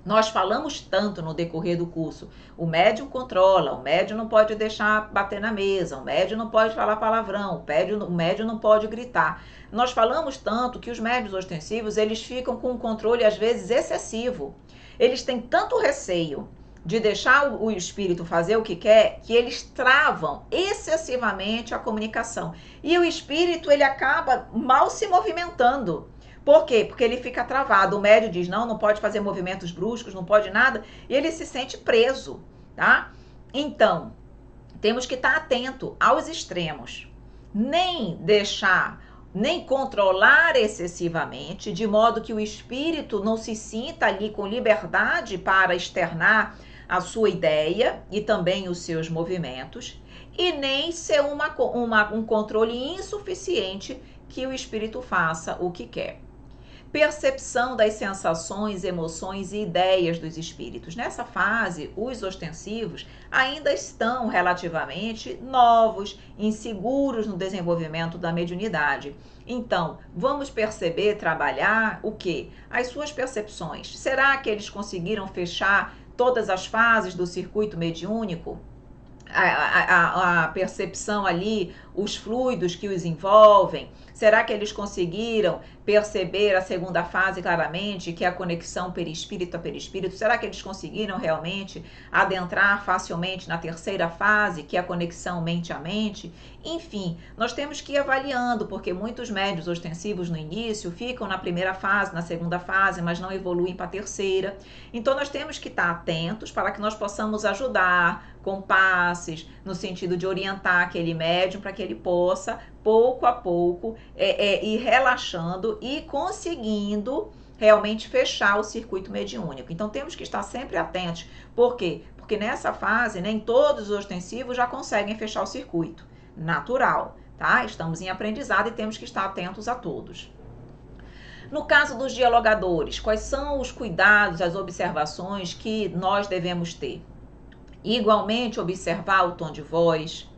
A: Nós falamos tanto no decorrer do curso, o médium controla, o médium não pode deixar bater na mesa, o médium não pode falar palavrão, o médium não pode gritar. Nós falamos tanto que os médiuns ostensivos, eles ficam com um controle às vezes excessivo. Eles têm tanto receio de deixar o espírito fazer o que quer, que eles travam excessivamente a comunicação. E o espírito, ele acaba mal se movimentando. Por quê? Porque ele fica travado. O médium diz, não pode fazer movimentos bruscos, não pode nada, e ele se sente preso, tá? Então, temos que estar atento aos extremos. Nem controlar excessivamente, de modo que o espírito não se sinta ali com liberdade para externar a sua ideia e também os seus movimentos, e nem ser um controle insuficiente que o espírito faça o que quer. Percepção das sensações, emoções e ideias dos espíritos. Nessa fase, os ostensivos ainda estão relativamente novos, inseguros no desenvolvimento da mediunidade. Então, vamos perceber, trabalhar o quê? As suas percepções. Será que eles conseguiram fechar todas as fases do circuito mediúnico? A percepção ali, os fluidos que os envolvem? Será que eles conseguiram perceber a segunda fase claramente, que é a conexão perispírito a perispírito? Será que eles conseguiram realmente adentrar facilmente na terceira fase, que é a conexão mente a mente? Enfim, nós temos que ir avaliando, porque muitos médiuns ostensivos no início ficam na primeira fase, na segunda fase, mas não evoluem para a terceira. Então nós temos que estar atentos para que nós possamos ajudar com passes, no sentido de orientar aquele médium para que ele possa, pouco a pouco, ir relaxando e conseguindo realmente fechar o circuito mediúnico. Então temos que estar sempre atentos. Por quê? Porque nessa fase, nem todos os ostensivos já conseguem fechar o circuito. Natural, tá? Estamos em aprendizado e temos que estar atentos a todos. No caso dos dialogadores, quais são os cuidados, as observações que nós devemos ter? Igualmente, observar o tom de voz,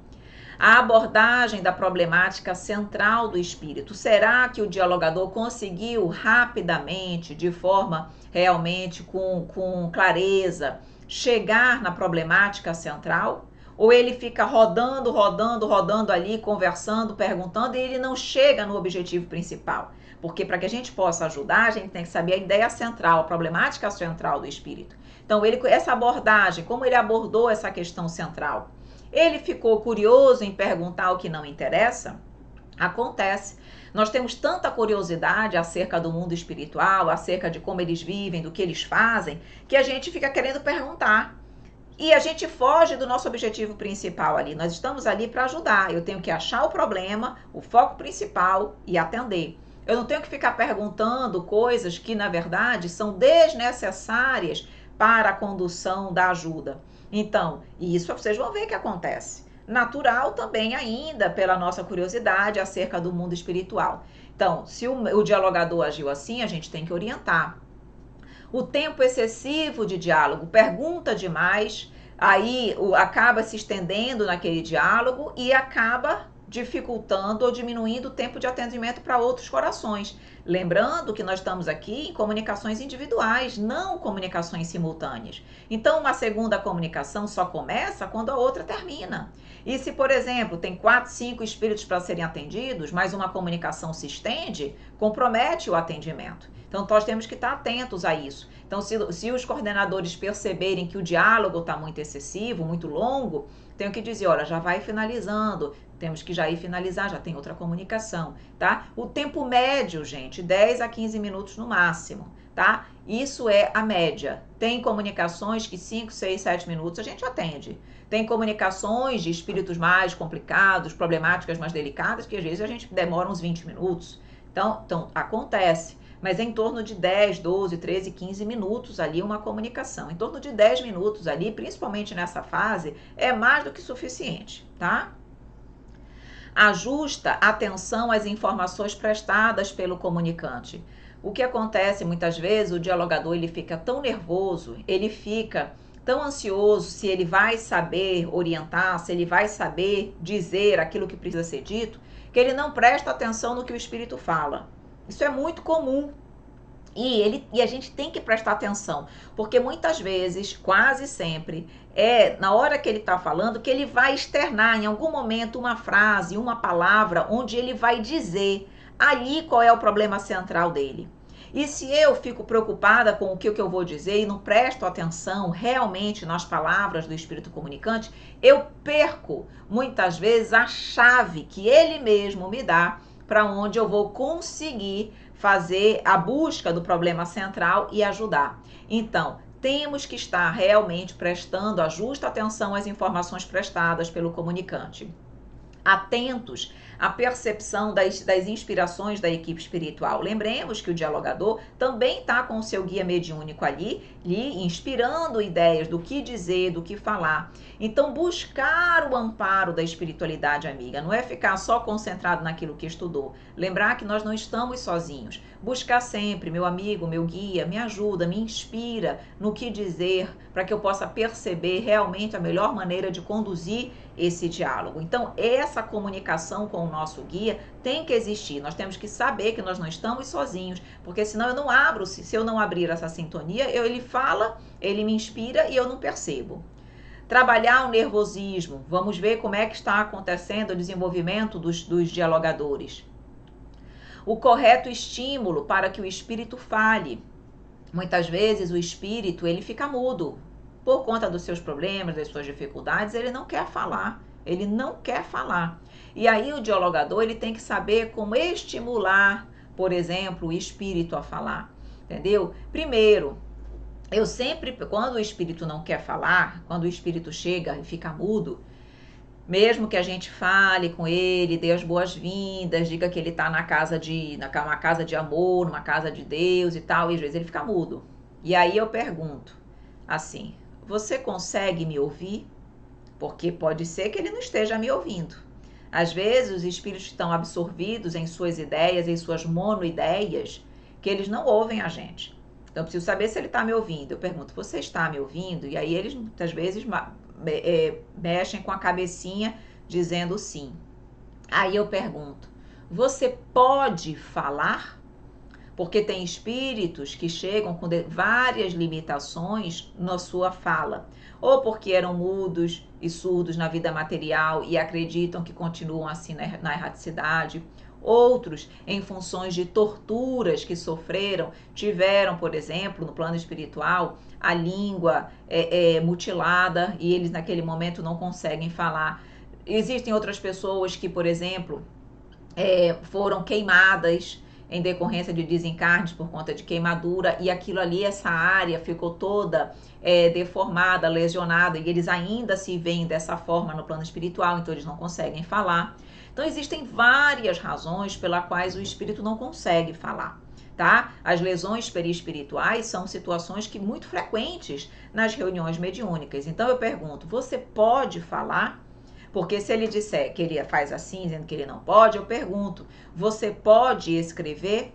A: a abordagem da problemática central do espírito. Será que o dialogador conseguiu rapidamente, de forma realmente com clareza, chegar na problemática central? Ou ele fica rodando ali, conversando, perguntando, e ele não chega no objetivo principal? Porque para que a gente possa ajudar, a gente tem que saber a ideia central, a problemática central do espírito. Então, essa abordagem, como ele abordou essa questão central? Ele ficou curioso em perguntar o que não interessa? Acontece. Nós temos tanta curiosidade acerca do mundo espiritual, acerca de como eles vivem, do que eles fazem, que a gente fica querendo perguntar. E a gente foge do nosso objetivo principal ali. Nós estamos ali para ajudar. Eu tenho que achar o problema, o foco principal e atender. Eu não tenho que ficar perguntando coisas que, na verdade, são desnecessárias para a condução da ajuda. Então, isso vocês vão ver que acontece. Natural também ainda pela nossa curiosidade acerca do mundo espiritual. Então, se o dialogador agiu assim, a gente tem que orientar. O tempo excessivo de diálogo, pergunta demais, aí acaba se estendendo naquele diálogo e acaba dificultando ou diminuindo o tempo de atendimento para outros corações. Lembrando que nós estamos aqui em comunicações individuais, não comunicações simultâneas. Então, uma segunda comunicação só começa quando a outra termina. E se, por exemplo, tem 4, 5 espíritos para serem atendidos, mas uma comunicação se estende, compromete o atendimento. Então, nós temos que estar atentos a isso. Então, se os coordenadores perceberem que o diálogo está muito excessivo, muito longo, tenho que dizer, olha, já vai finalizando, temos que já ir finalizar, já tem outra comunicação, tá? O tempo médio, gente, 10 a 15 minutos no máximo, tá? Isso é a média. Tem comunicações que 5, 6, 7 minutos a gente atende. Tem comunicações de espíritos mais complicados, problemáticas mais delicadas, que às vezes a gente demora uns 20 minutos. Então acontece. Mas é em torno de 10, 12, 13, 15 minutos ali uma comunicação. Em torno de 10 minutos ali, principalmente nessa fase, é mais do que suficiente, tá? Ajusta atenção às informações prestadas pelo comunicante. O que acontece muitas vezes, o dialogador ele fica tão nervoso, ele fica tão ansioso se ele vai saber orientar, se ele vai saber dizer aquilo que precisa ser dito, que ele não presta atenção no que o espírito fala. Isso é muito comum. E a gente tem que prestar atenção, porque muitas vezes, quase sempre, é na hora que ele está falando que ele vai externar em algum momento uma frase, uma palavra, onde ele vai dizer ali qual é o problema central dele. E se eu fico preocupada com o que eu vou dizer e não presto atenção realmente nas palavras do espírito comunicante, eu perco muitas vezes a chave que ele mesmo me dá para onde eu vou conseguir fazer a busca do problema central e ajudar. Então, temos que estar realmente prestando a justa atenção às informações prestadas pelo comunicante. Atentos à percepção das inspirações da equipe espiritual. Lembremos que o dialogador também está com o seu guia mediúnico ali, lhe inspirando ideias do que dizer, do que falar. Então, buscar o amparo da espiritualidade amiga, não é ficar só concentrado naquilo que estudou. Lembrar que nós não estamos sozinhos. Buscar sempre, meu amigo, meu guia, me ajuda, me inspira no que dizer, para que eu possa perceber realmente a melhor maneira de conduzir esse diálogo. Então, essa comunicação com o nosso guia tem que existir. Nós temos que saber que nós não estamos sozinhos, porque senão eu não abro, se eu não abrir essa sintonia, ele fala, ele me inspira e eu não percebo. Trabalhar o nervosismo. Vamos ver como é que está acontecendo o desenvolvimento dos dialogadores. O correto estímulo para que o espírito fale. Muitas vezes o espírito ele fica mudo. Por conta dos seus problemas, das suas dificuldades, ele não quer falar. Ele não quer falar. E aí o dialogador ele tem que saber como estimular, por exemplo, o espírito a falar. Entendeu? Primeiro, eu sempre, quando o espírito não quer falar, quando o espírito chega e fica mudo, mesmo que a gente fale com ele, dê as boas-vindas, diga que ele está numa casa de amor, numa casa de Deus e tal, e às vezes ele fica mudo. E aí eu pergunto assim, você consegue me ouvir? Porque pode ser que ele não esteja me ouvindo. Às vezes os espíritos estão absorvidos em suas ideias, em suas monoideias, que eles não ouvem a gente. Então eu preciso saber se ele está me ouvindo. Eu pergunto, você está me ouvindo? E aí eles muitas vezes mexem com a cabecinha dizendo sim. Aí eu pergunto, você pode falar? Porque tem espíritos que chegam com várias limitações na sua fala. Ou porque eram mudos e surdos na vida material e acreditam que continuam assim na erraticidade. Outros, em funções de torturas que sofreram, tiveram, por exemplo, no plano espiritual, a língua mutilada e eles naquele momento não conseguem falar. Existem outras pessoas que, por exemplo, foram queimadas em decorrência de desencarnes por conta de queimadura e aquilo ali, essa área ficou toda deformada, lesionada e eles ainda se veem dessa forma no plano espiritual, então eles não conseguem falar. Então existem várias razões pelas quais o espírito não consegue falar, tá? As lesões perispirituais são situações que muito frequentes nas reuniões mediúnicas. Então eu pergunto, você pode falar? Porque se ele disser que ele faz assim, dizendo que ele não pode, eu pergunto, você pode escrever?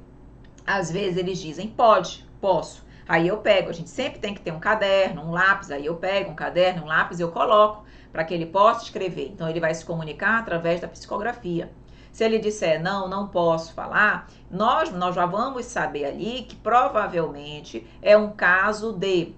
A: Às vezes eles dizem, pode, posso. Aí eu pego, a gente sempre tem que ter um caderno, um lápis, aí eu pego um caderno, um lápis e eu coloco para que ele possa escrever. Então ele vai se comunicar através da psicografia. Se ele disser não, não posso falar, nós já vamos saber ali que provavelmente é um caso de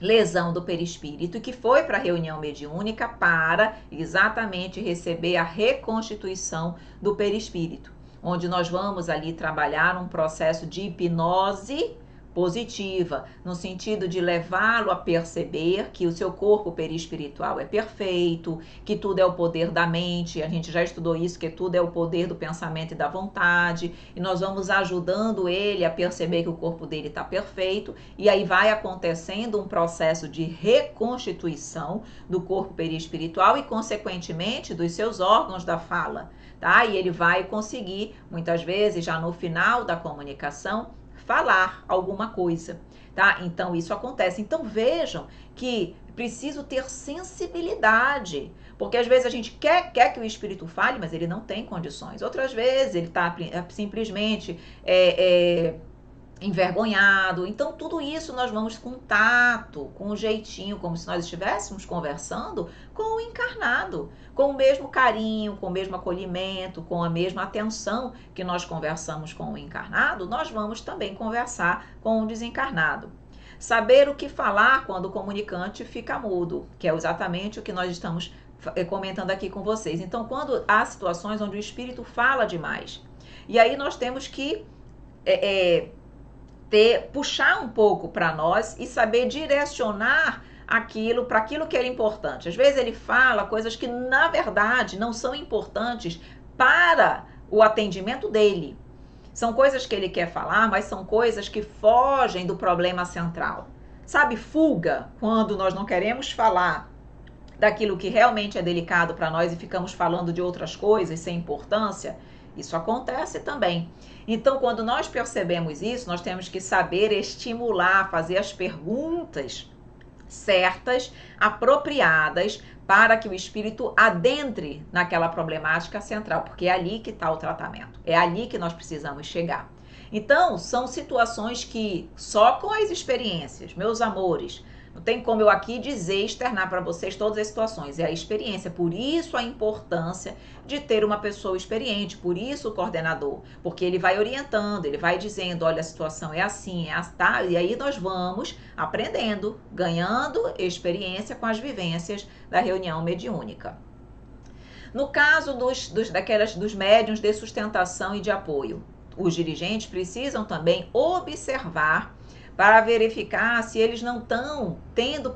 A: lesão do perispírito e que foi para a reunião mediúnica para exatamente receber a reconstituição do perispírito, onde nós vamos ali trabalhar um processo de hipnose positiva, no sentido de levá-lo a perceber que o seu corpo perispiritual é perfeito, que tudo é o poder da mente, a gente já estudou isso, que tudo é o poder do pensamento e da vontade, e nós vamos ajudando ele a perceber que o corpo dele está perfeito, e aí vai acontecendo um processo de reconstituição do corpo perispiritual e, consequentemente, dos seus órgãos da fala, tá? E ele vai conseguir, muitas vezes, já no final da comunicação, falar alguma coisa, tá? Então isso acontece. Então vejam que preciso ter sensibilidade, porque às vezes a gente quer que o espírito fale, mas ele não tem condições. Outras vezes ele está simplesmente envergonhado. Então tudo isso nós vamos com tato, com um jeitinho, como se nós estivéssemos conversando com o encarnado, com o mesmo carinho, com o mesmo acolhimento, com a mesma atenção que nós conversamos com o encarnado, nós vamos também conversar com o desencarnado. Saber o que falar quando o comunicante fica mudo, que é exatamente o que nós estamos comentando aqui com vocês. Então, quando há situações onde o espírito fala demais, e aí nós temos que puxar um pouco para nós e saber direcionar aquilo para aquilo que é importante. Às vezes ele fala coisas que na verdade não são importantes para o atendimento dele. São coisas que ele quer falar, mas são coisas que fogem do problema central. Sabe, fuga, quando nós não queremos falar daquilo que realmente é delicado para nós e ficamos falando de outras coisas sem importância. Isso acontece também. Então, quando nós percebemos isso, nós temos que saber estimular, fazer as perguntas certas, apropriadas, para que o espírito adentre naquela problemática central, porque é ali que está o tratamento, é ali que nós precisamos chegar. Então, são situações que só com as experiências, meus amores, não tem como eu aqui dizer, externar para vocês todas as situações, é a experiência, por isso a importância de ter uma pessoa experiente, por isso o coordenador, porque ele vai orientando, ele vai dizendo, olha, a situação é assim, tá? E aí nós vamos aprendendo, ganhando experiência com as vivências da reunião mediúnica. No caso dos médiuns de sustentação e de apoio, os dirigentes precisam também observar para verificar se eles não estão tendo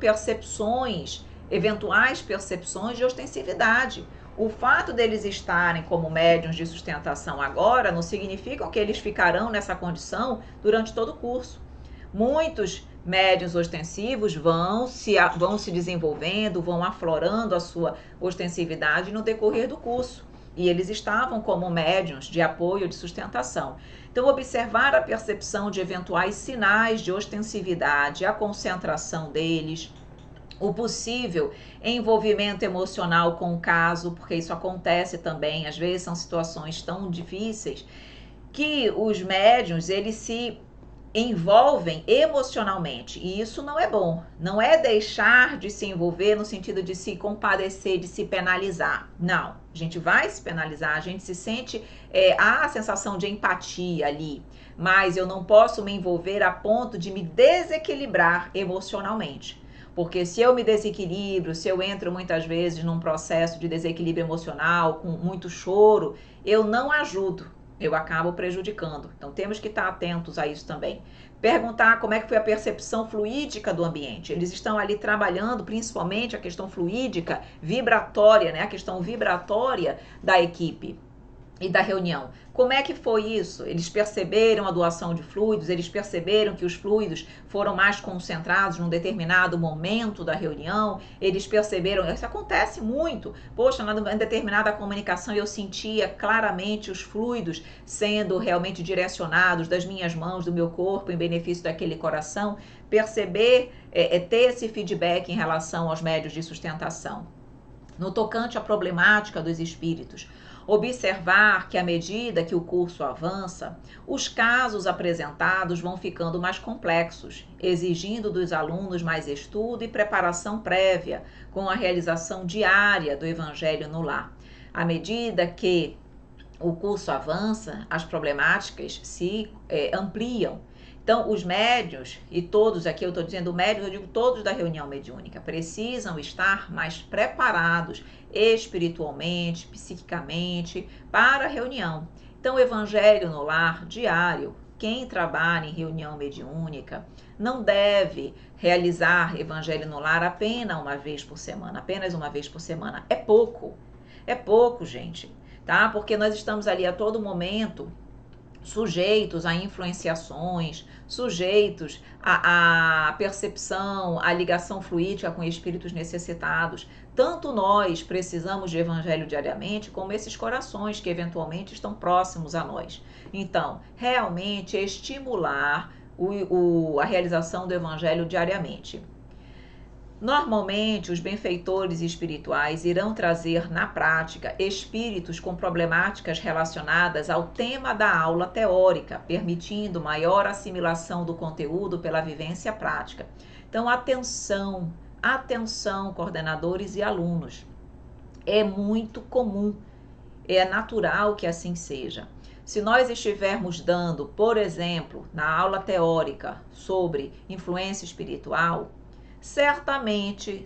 A: eventuais percepções de ostensividade. O fato deles estarem como médiuns de sustentação agora não significa que eles ficarão nessa condição durante todo o curso. Muitos médiuns ostensivos vão se desenvolvendo, vão aflorando a sua ostensividade no decorrer do curso. E eles estavam como médiuns de apoio, de sustentação. Então, observar a percepção de eventuais sinais de ostensividade, a concentração deles, o possível envolvimento emocional com o caso, porque isso acontece também, às vezes são situações tão difíceis, que os médiuns, eles se envolvem emocionalmente, e isso não é bom, não é deixar de se envolver no sentido de se compadecer, de se penalizar, não, a gente vai se penalizar, a gente se sente, há a sensação de empatia ali, mas eu não posso me envolver a ponto de me desequilibrar emocionalmente, porque se eu me desequilibro, se eu entro muitas vezes num processo de desequilíbrio emocional, com muito choro, eu não ajudo, eu acabo prejudicando. Então temos que estar atentos a isso também. Perguntar como é que foi a percepção fluídica do ambiente. Eles estão ali trabalhando principalmente a questão fluídica, vibratória, né? A questão vibratória da equipe e da reunião. Como é que foi isso? Eles perceberam a doação de fluidos, eles perceberam que os fluidos foram mais concentrados num determinado momento da reunião, eles perceberam, isso acontece muito, poxa, em determinada comunicação eu sentia claramente os fluidos sendo realmente direcionados das minhas mãos, do meu corpo, em benefício daquele coração, perceber, ter esse feedback em relação aos médios de sustentação. No tocante à problemática dos espíritos, observar que à medida que o curso avança, os casos apresentados vão ficando mais complexos, exigindo dos alunos mais estudo e preparação prévia, com a realização diária do Evangelho no lar. À medida que o curso avança, as problemáticas se ampliam. Então, os médios, e todos aqui, eu estou dizendo médios, eu digo todos da reunião mediúnica, precisam estar mais preparados espiritualmente, psiquicamente, para a reunião. Então, o Evangelho no Lar diário, quem trabalha em reunião mediúnica, não deve realizar Evangelho no Lar apenas uma vez por semana. Apenas uma vez por semana é pouco, gente, tá? Porque nós estamos ali a todo momento sujeitos a influenciações, sujeitos à percepção, à ligação fluídica com espíritos necessitados. Tanto nós precisamos de evangelho diariamente, como esses corações que eventualmente estão próximos a nós. Então, realmente estimular a realização do evangelho diariamente. Normalmente, os benfeitores espirituais irão trazer na prática espíritos com problemáticas relacionadas ao tema da aula teórica, permitindo maior assimilação do conteúdo pela vivência prática. Então, atenção, coordenadores e alunos. É muito comum, é natural que assim seja. Se nós estivermos dando, por exemplo, na aula teórica sobre influência espiritual, certamente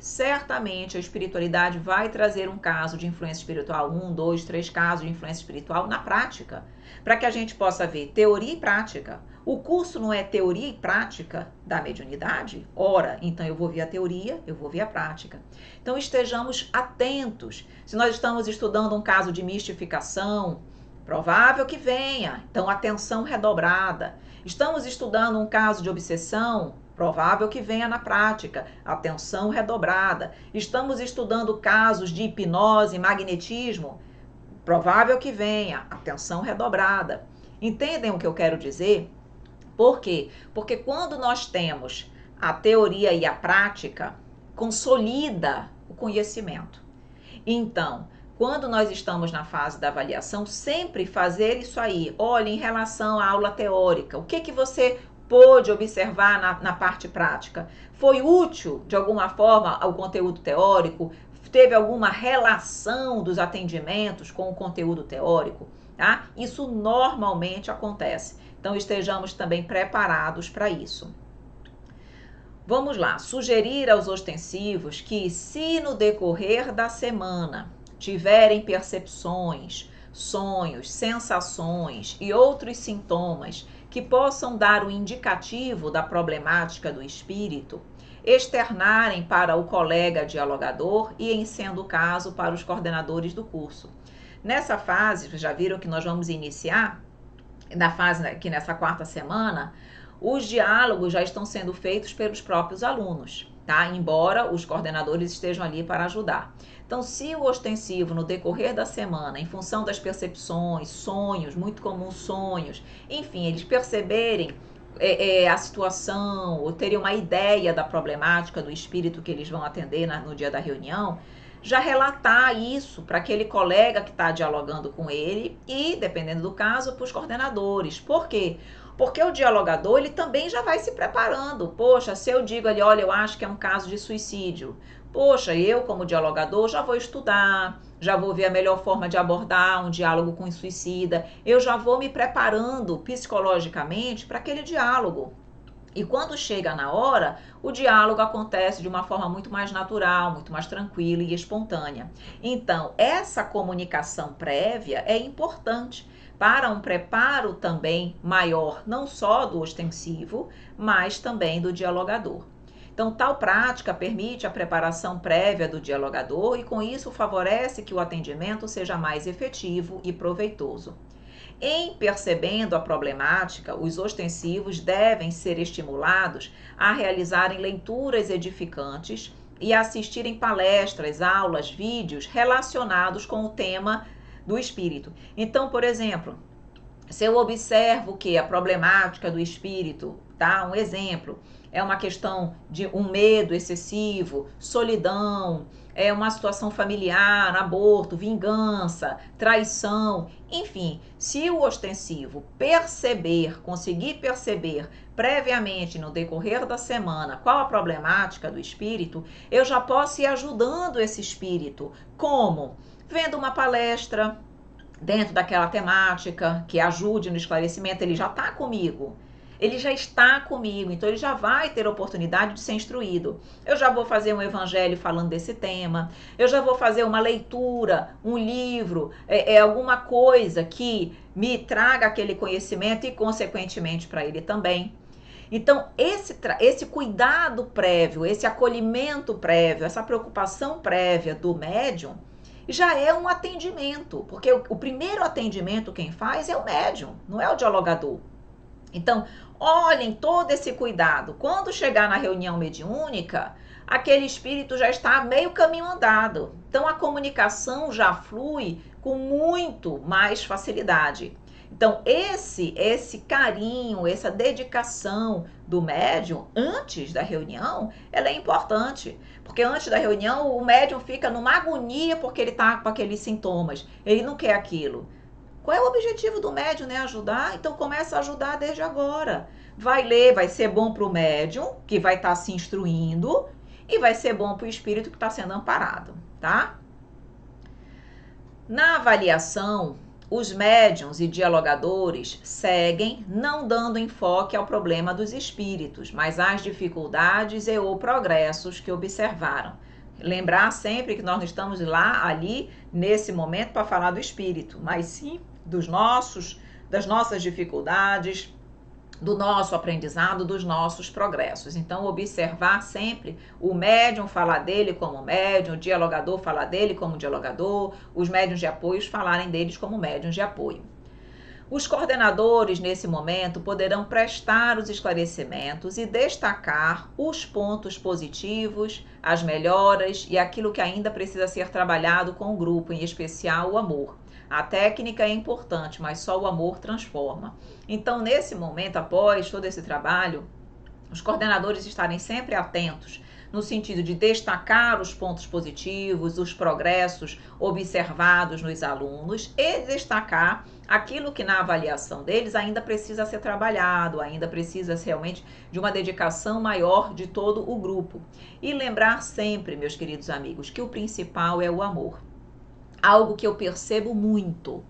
A: a espiritualidade vai trazer um caso de influência espiritual, 1, 2, 3 casos de influência espiritual na prática, para que a gente possa ver teoria e prática. O curso não é teoria e prática da mediunidade? Ora, então eu vou ver a teoria, eu vou ver a prática. Então estejamos atentos. Se nós estamos estudando um caso de mistificação, provável que venha, então atenção redobrada. Estamos estudando um caso de obsessão, provável que venha na prática, atenção redobrada. Estamos estudando casos de hipnose, magnetismo, provável que venha, atenção redobrada. Entendem o que eu quero dizer? Por quê? Porque quando nós temos a teoria e a prática, consolida o conhecimento. Então, quando nós estamos na fase da avaliação, sempre fazer isso aí. Olha, em relação à aula teórica, o que você pôde observar na parte prática? Foi útil, de alguma forma, ao conteúdo teórico? Teve alguma relação dos atendimentos com o conteúdo teórico? Tá? Isso normalmente acontece. Então, estejamos também preparados para isso. Vamos lá, sugerir aos ostensivos que, se no decorrer da semana tiverem percepções, sonhos, sensações e outros sintomas que possam dar o indicativo da problemática do espírito, externarem para o colega dialogador e, em sendo o caso, para os coordenadores do curso. Nessa fase, já viram que nós vamos iniciar, na fase aqui nessa 4ª semana, os diálogos já estão sendo feitos pelos próprios alunos, tá? Embora os coordenadores estejam ali para ajudar. Então, se o ostensivo, no decorrer da semana, em função das percepções, sonhos, muito comuns sonhos, enfim, eles perceberem a situação, ou terem uma ideia da problemática do espírito que eles vão atender no dia da reunião, já relatar isso para aquele colega que está dialogando com ele e, dependendo do caso, para os coordenadores. Por quê? Porque o dialogador, ele também já vai se preparando. Poxa, se eu digo ali, olha, eu acho que é um caso de suicídio. Poxa, eu como dialogador já vou estudar, já vou ver a melhor forma de abordar um diálogo com o suicida. Eu já vou me preparando psicologicamente para aquele diálogo. E quando chega na hora, o diálogo acontece de uma forma muito mais natural, muito mais tranquila e espontânea. Então, essa comunicação prévia é importante para um preparo também maior, não só do ostensivo, mas também do dialogador. Então, tal prática permite a preparação prévia do dialogador e, com isso, favorece que o atendimento seja mais efetivo e proveitoso. Em percebendo a problemática, os ostensivos devem ser estimulados a realizarem leituras edificantes e assistirem palestras, aulas, vídeos relacionados com o tema do espírito. Então, por exemplo, se eu observo que a problemática do espírito, tá? Um exemplo, é uma questão de um medo excessivo, solidão, é uma situação familiar, aborto, vingança, traição, enfim, se o ostensivo conseguir perceber previamente no decorrer da semana qual a problemática do espírito, eu já posso ir ajudando esse espírito. Como? Vendo uma palestra, dentro daquela temática, que ajude no esclarecimento, ele já está comigo. Ele já está comigo, então ele já vai ter a oportunidade de ser instruído. Eu já vou fazer um evangelho falando desse tema, eu já vou fazer uma leitura, um livro, alguma coisa que me traga aquele conhecimento e, consequentemente, para ele também. Então, esse cuidado prévio, esse acolhimento prévio, essa preocupação prévia do médium já é um atendimento, porque o primeiro atendimento quem faz é o médium, não é o dialogador. Então, olhem todo esse cuidado. Quando chegar na reunião mediúnica, aquele espírito já está meio caminho andado. Então, a comunicação já flui com muito mais facilidade. Então, esse carinho, essa dedicação do médium antes da reunião, ela é importante. Porque antes da reunião, o médium fica numa agonia porque ele está com aqueles sintomas. Ele não quer aquilo. Qual é o objetivo do médium, né? Ajudar? Então começa a ajudar desde agora. Vai ler, vai ser bom para o médium, que vai estar se instruindo, e vai ser bom para o espírito que está sendo amparado, tá? Na avaliação, os médiuns e dialogadores seguem não dando enfoque ao problema dos espíritos, mas às dificuldades e ou progressos que observaram. Lembrar sempre que nós não estamos ali, nesse momento, para falar do espírito, mas sim das nossas dificuldades, do nosso aprendizado, dos nossos progressos. Então, observar sempre o médium falar dele como médium, o dialogador falar dele como dialogador, os médiuns de apoio falarem deles como médiuns de apoio. Os coordenadores, nesse momento, poderão prestar os esclarecimentos e destacar os pontos positivos, as melhoras e aquilo que ainda precisa ser trabalhado com o grupo, em especial o amor. A técnica é importante, mas só o amor transforma. Então, nesse momento, após todo esse trabalho, os coordenadores estarem sempre atentos no sentido de destacar os pontos positivos, os progressos observados nos alunos e destacar aquilo que na avaliação deles ainda precisa ser trabalhado, ainda precisa realmente de uma dedicação maior de todo o grupo. E lembrar sempre, meus queridos amigos, que o principal é o amor. Algo que eu percebo muito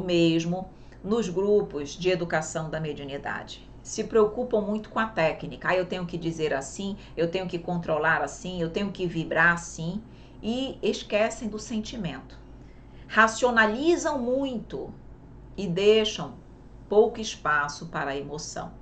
A: mesmo nos grupos de educação da mediunidade. Se preocupam muito com a técnica. Eu tenho que dizer assim, eu tenho que controlar assim, eu tenho que vibrar assim, e esquecem do sentimento. Racionalizam muito e deixam pouco espaço para a emoção.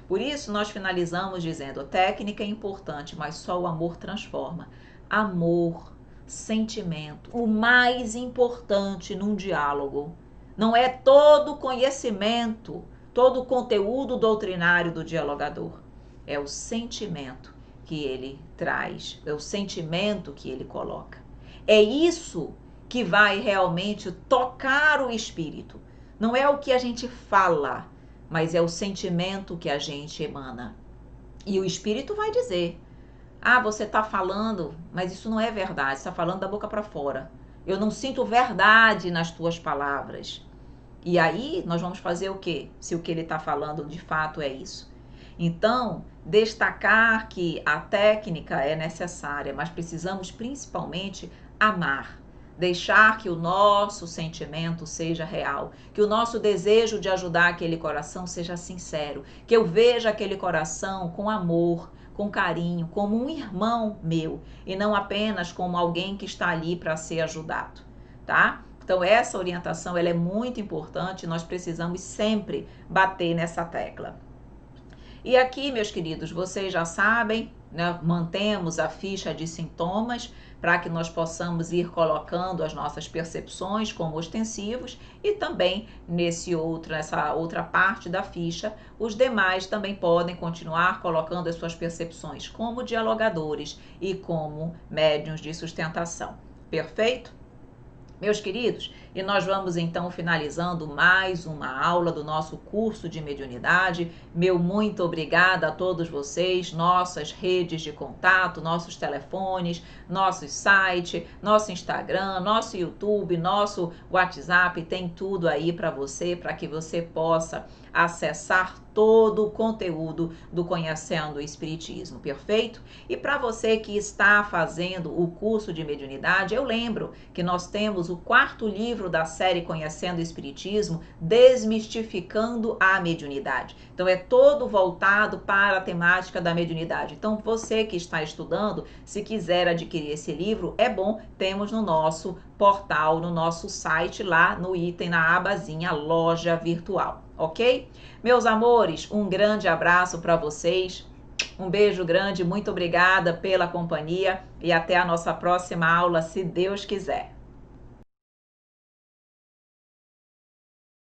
A: Por isso, nós finalizamos dizendo: a técnica é importante, mas só o amor transforma. Amor, sentimento. O mais importante num diálogo não é todo o conhecimento, todo o conteúdo doutrinário do dialogador. É o sentimento que ele traz, é o sentimento que ele coloca. É isso que vai realmente tocar o espírito. Não é o que a gente fala, mas é o sentimento que a gente emana. E o espírito vai dizer: ah, você está falando, mas isso não é verdade, você está falando da boca para fora. Eu não sinto verdade nas tuas palavras. E aí nós vamos fazer o quê? Se o que ele está falando de fato é isso. Então, destacar que a técnica é necessária, mas precisamos principalmente amar. Deixar que o nosso sentimento seja real, que o nosso desejo de ajudar aquele coração seja sincero, que eu veja aquele coração com amor, com carinho, como um irmão meu, e não apenas como alguém que está ali para ser ajudado, tá? Então, essa orientação ela é muito importante, nós precisamos sempre bater nessa tecla. E aqui, meus queridos, vocês já sabem, né, mantemos a ficha de sintomas para que nós possamos ir colocando as nossas percepções como ostensivos e também nessa outra parte da ficha, os demais também podem continuar colocando as suas percepções como dialogadores e como médiuns de sustentação. Perfeito? Meus queridos, e nós vamos então finalizando mais uma aula do nosso curso de mediunidade. Meu muito obrigada a todos vocês, nossas redes de contato, nossos telefones, nosso site, nosso Instagram, nosso YouTube, nosso WhatsApp, tem tudo aí para você, para que você possa acessar todo o conteúdo do Conhecendo o Espiritismo, perfeito? E para você que está fazendo o curso de mediunidade, eu lembro que nós temos o 4º livro da série Conhecendo o Espiritismo, Desmistificando a Mediunidade. Então é todo voltado para a temática da mediunidade. Então você que está estudando, se quiser adquirir esse livro, é bom, temos no nosso portal, no nosso site, lá no item, na abazinha Loja Virtual, ok? Meus amores, um grande abraço para vocês, um beijo grande, muito obrigada pela companhia e até a nossa próxima aula, se Deus quiser.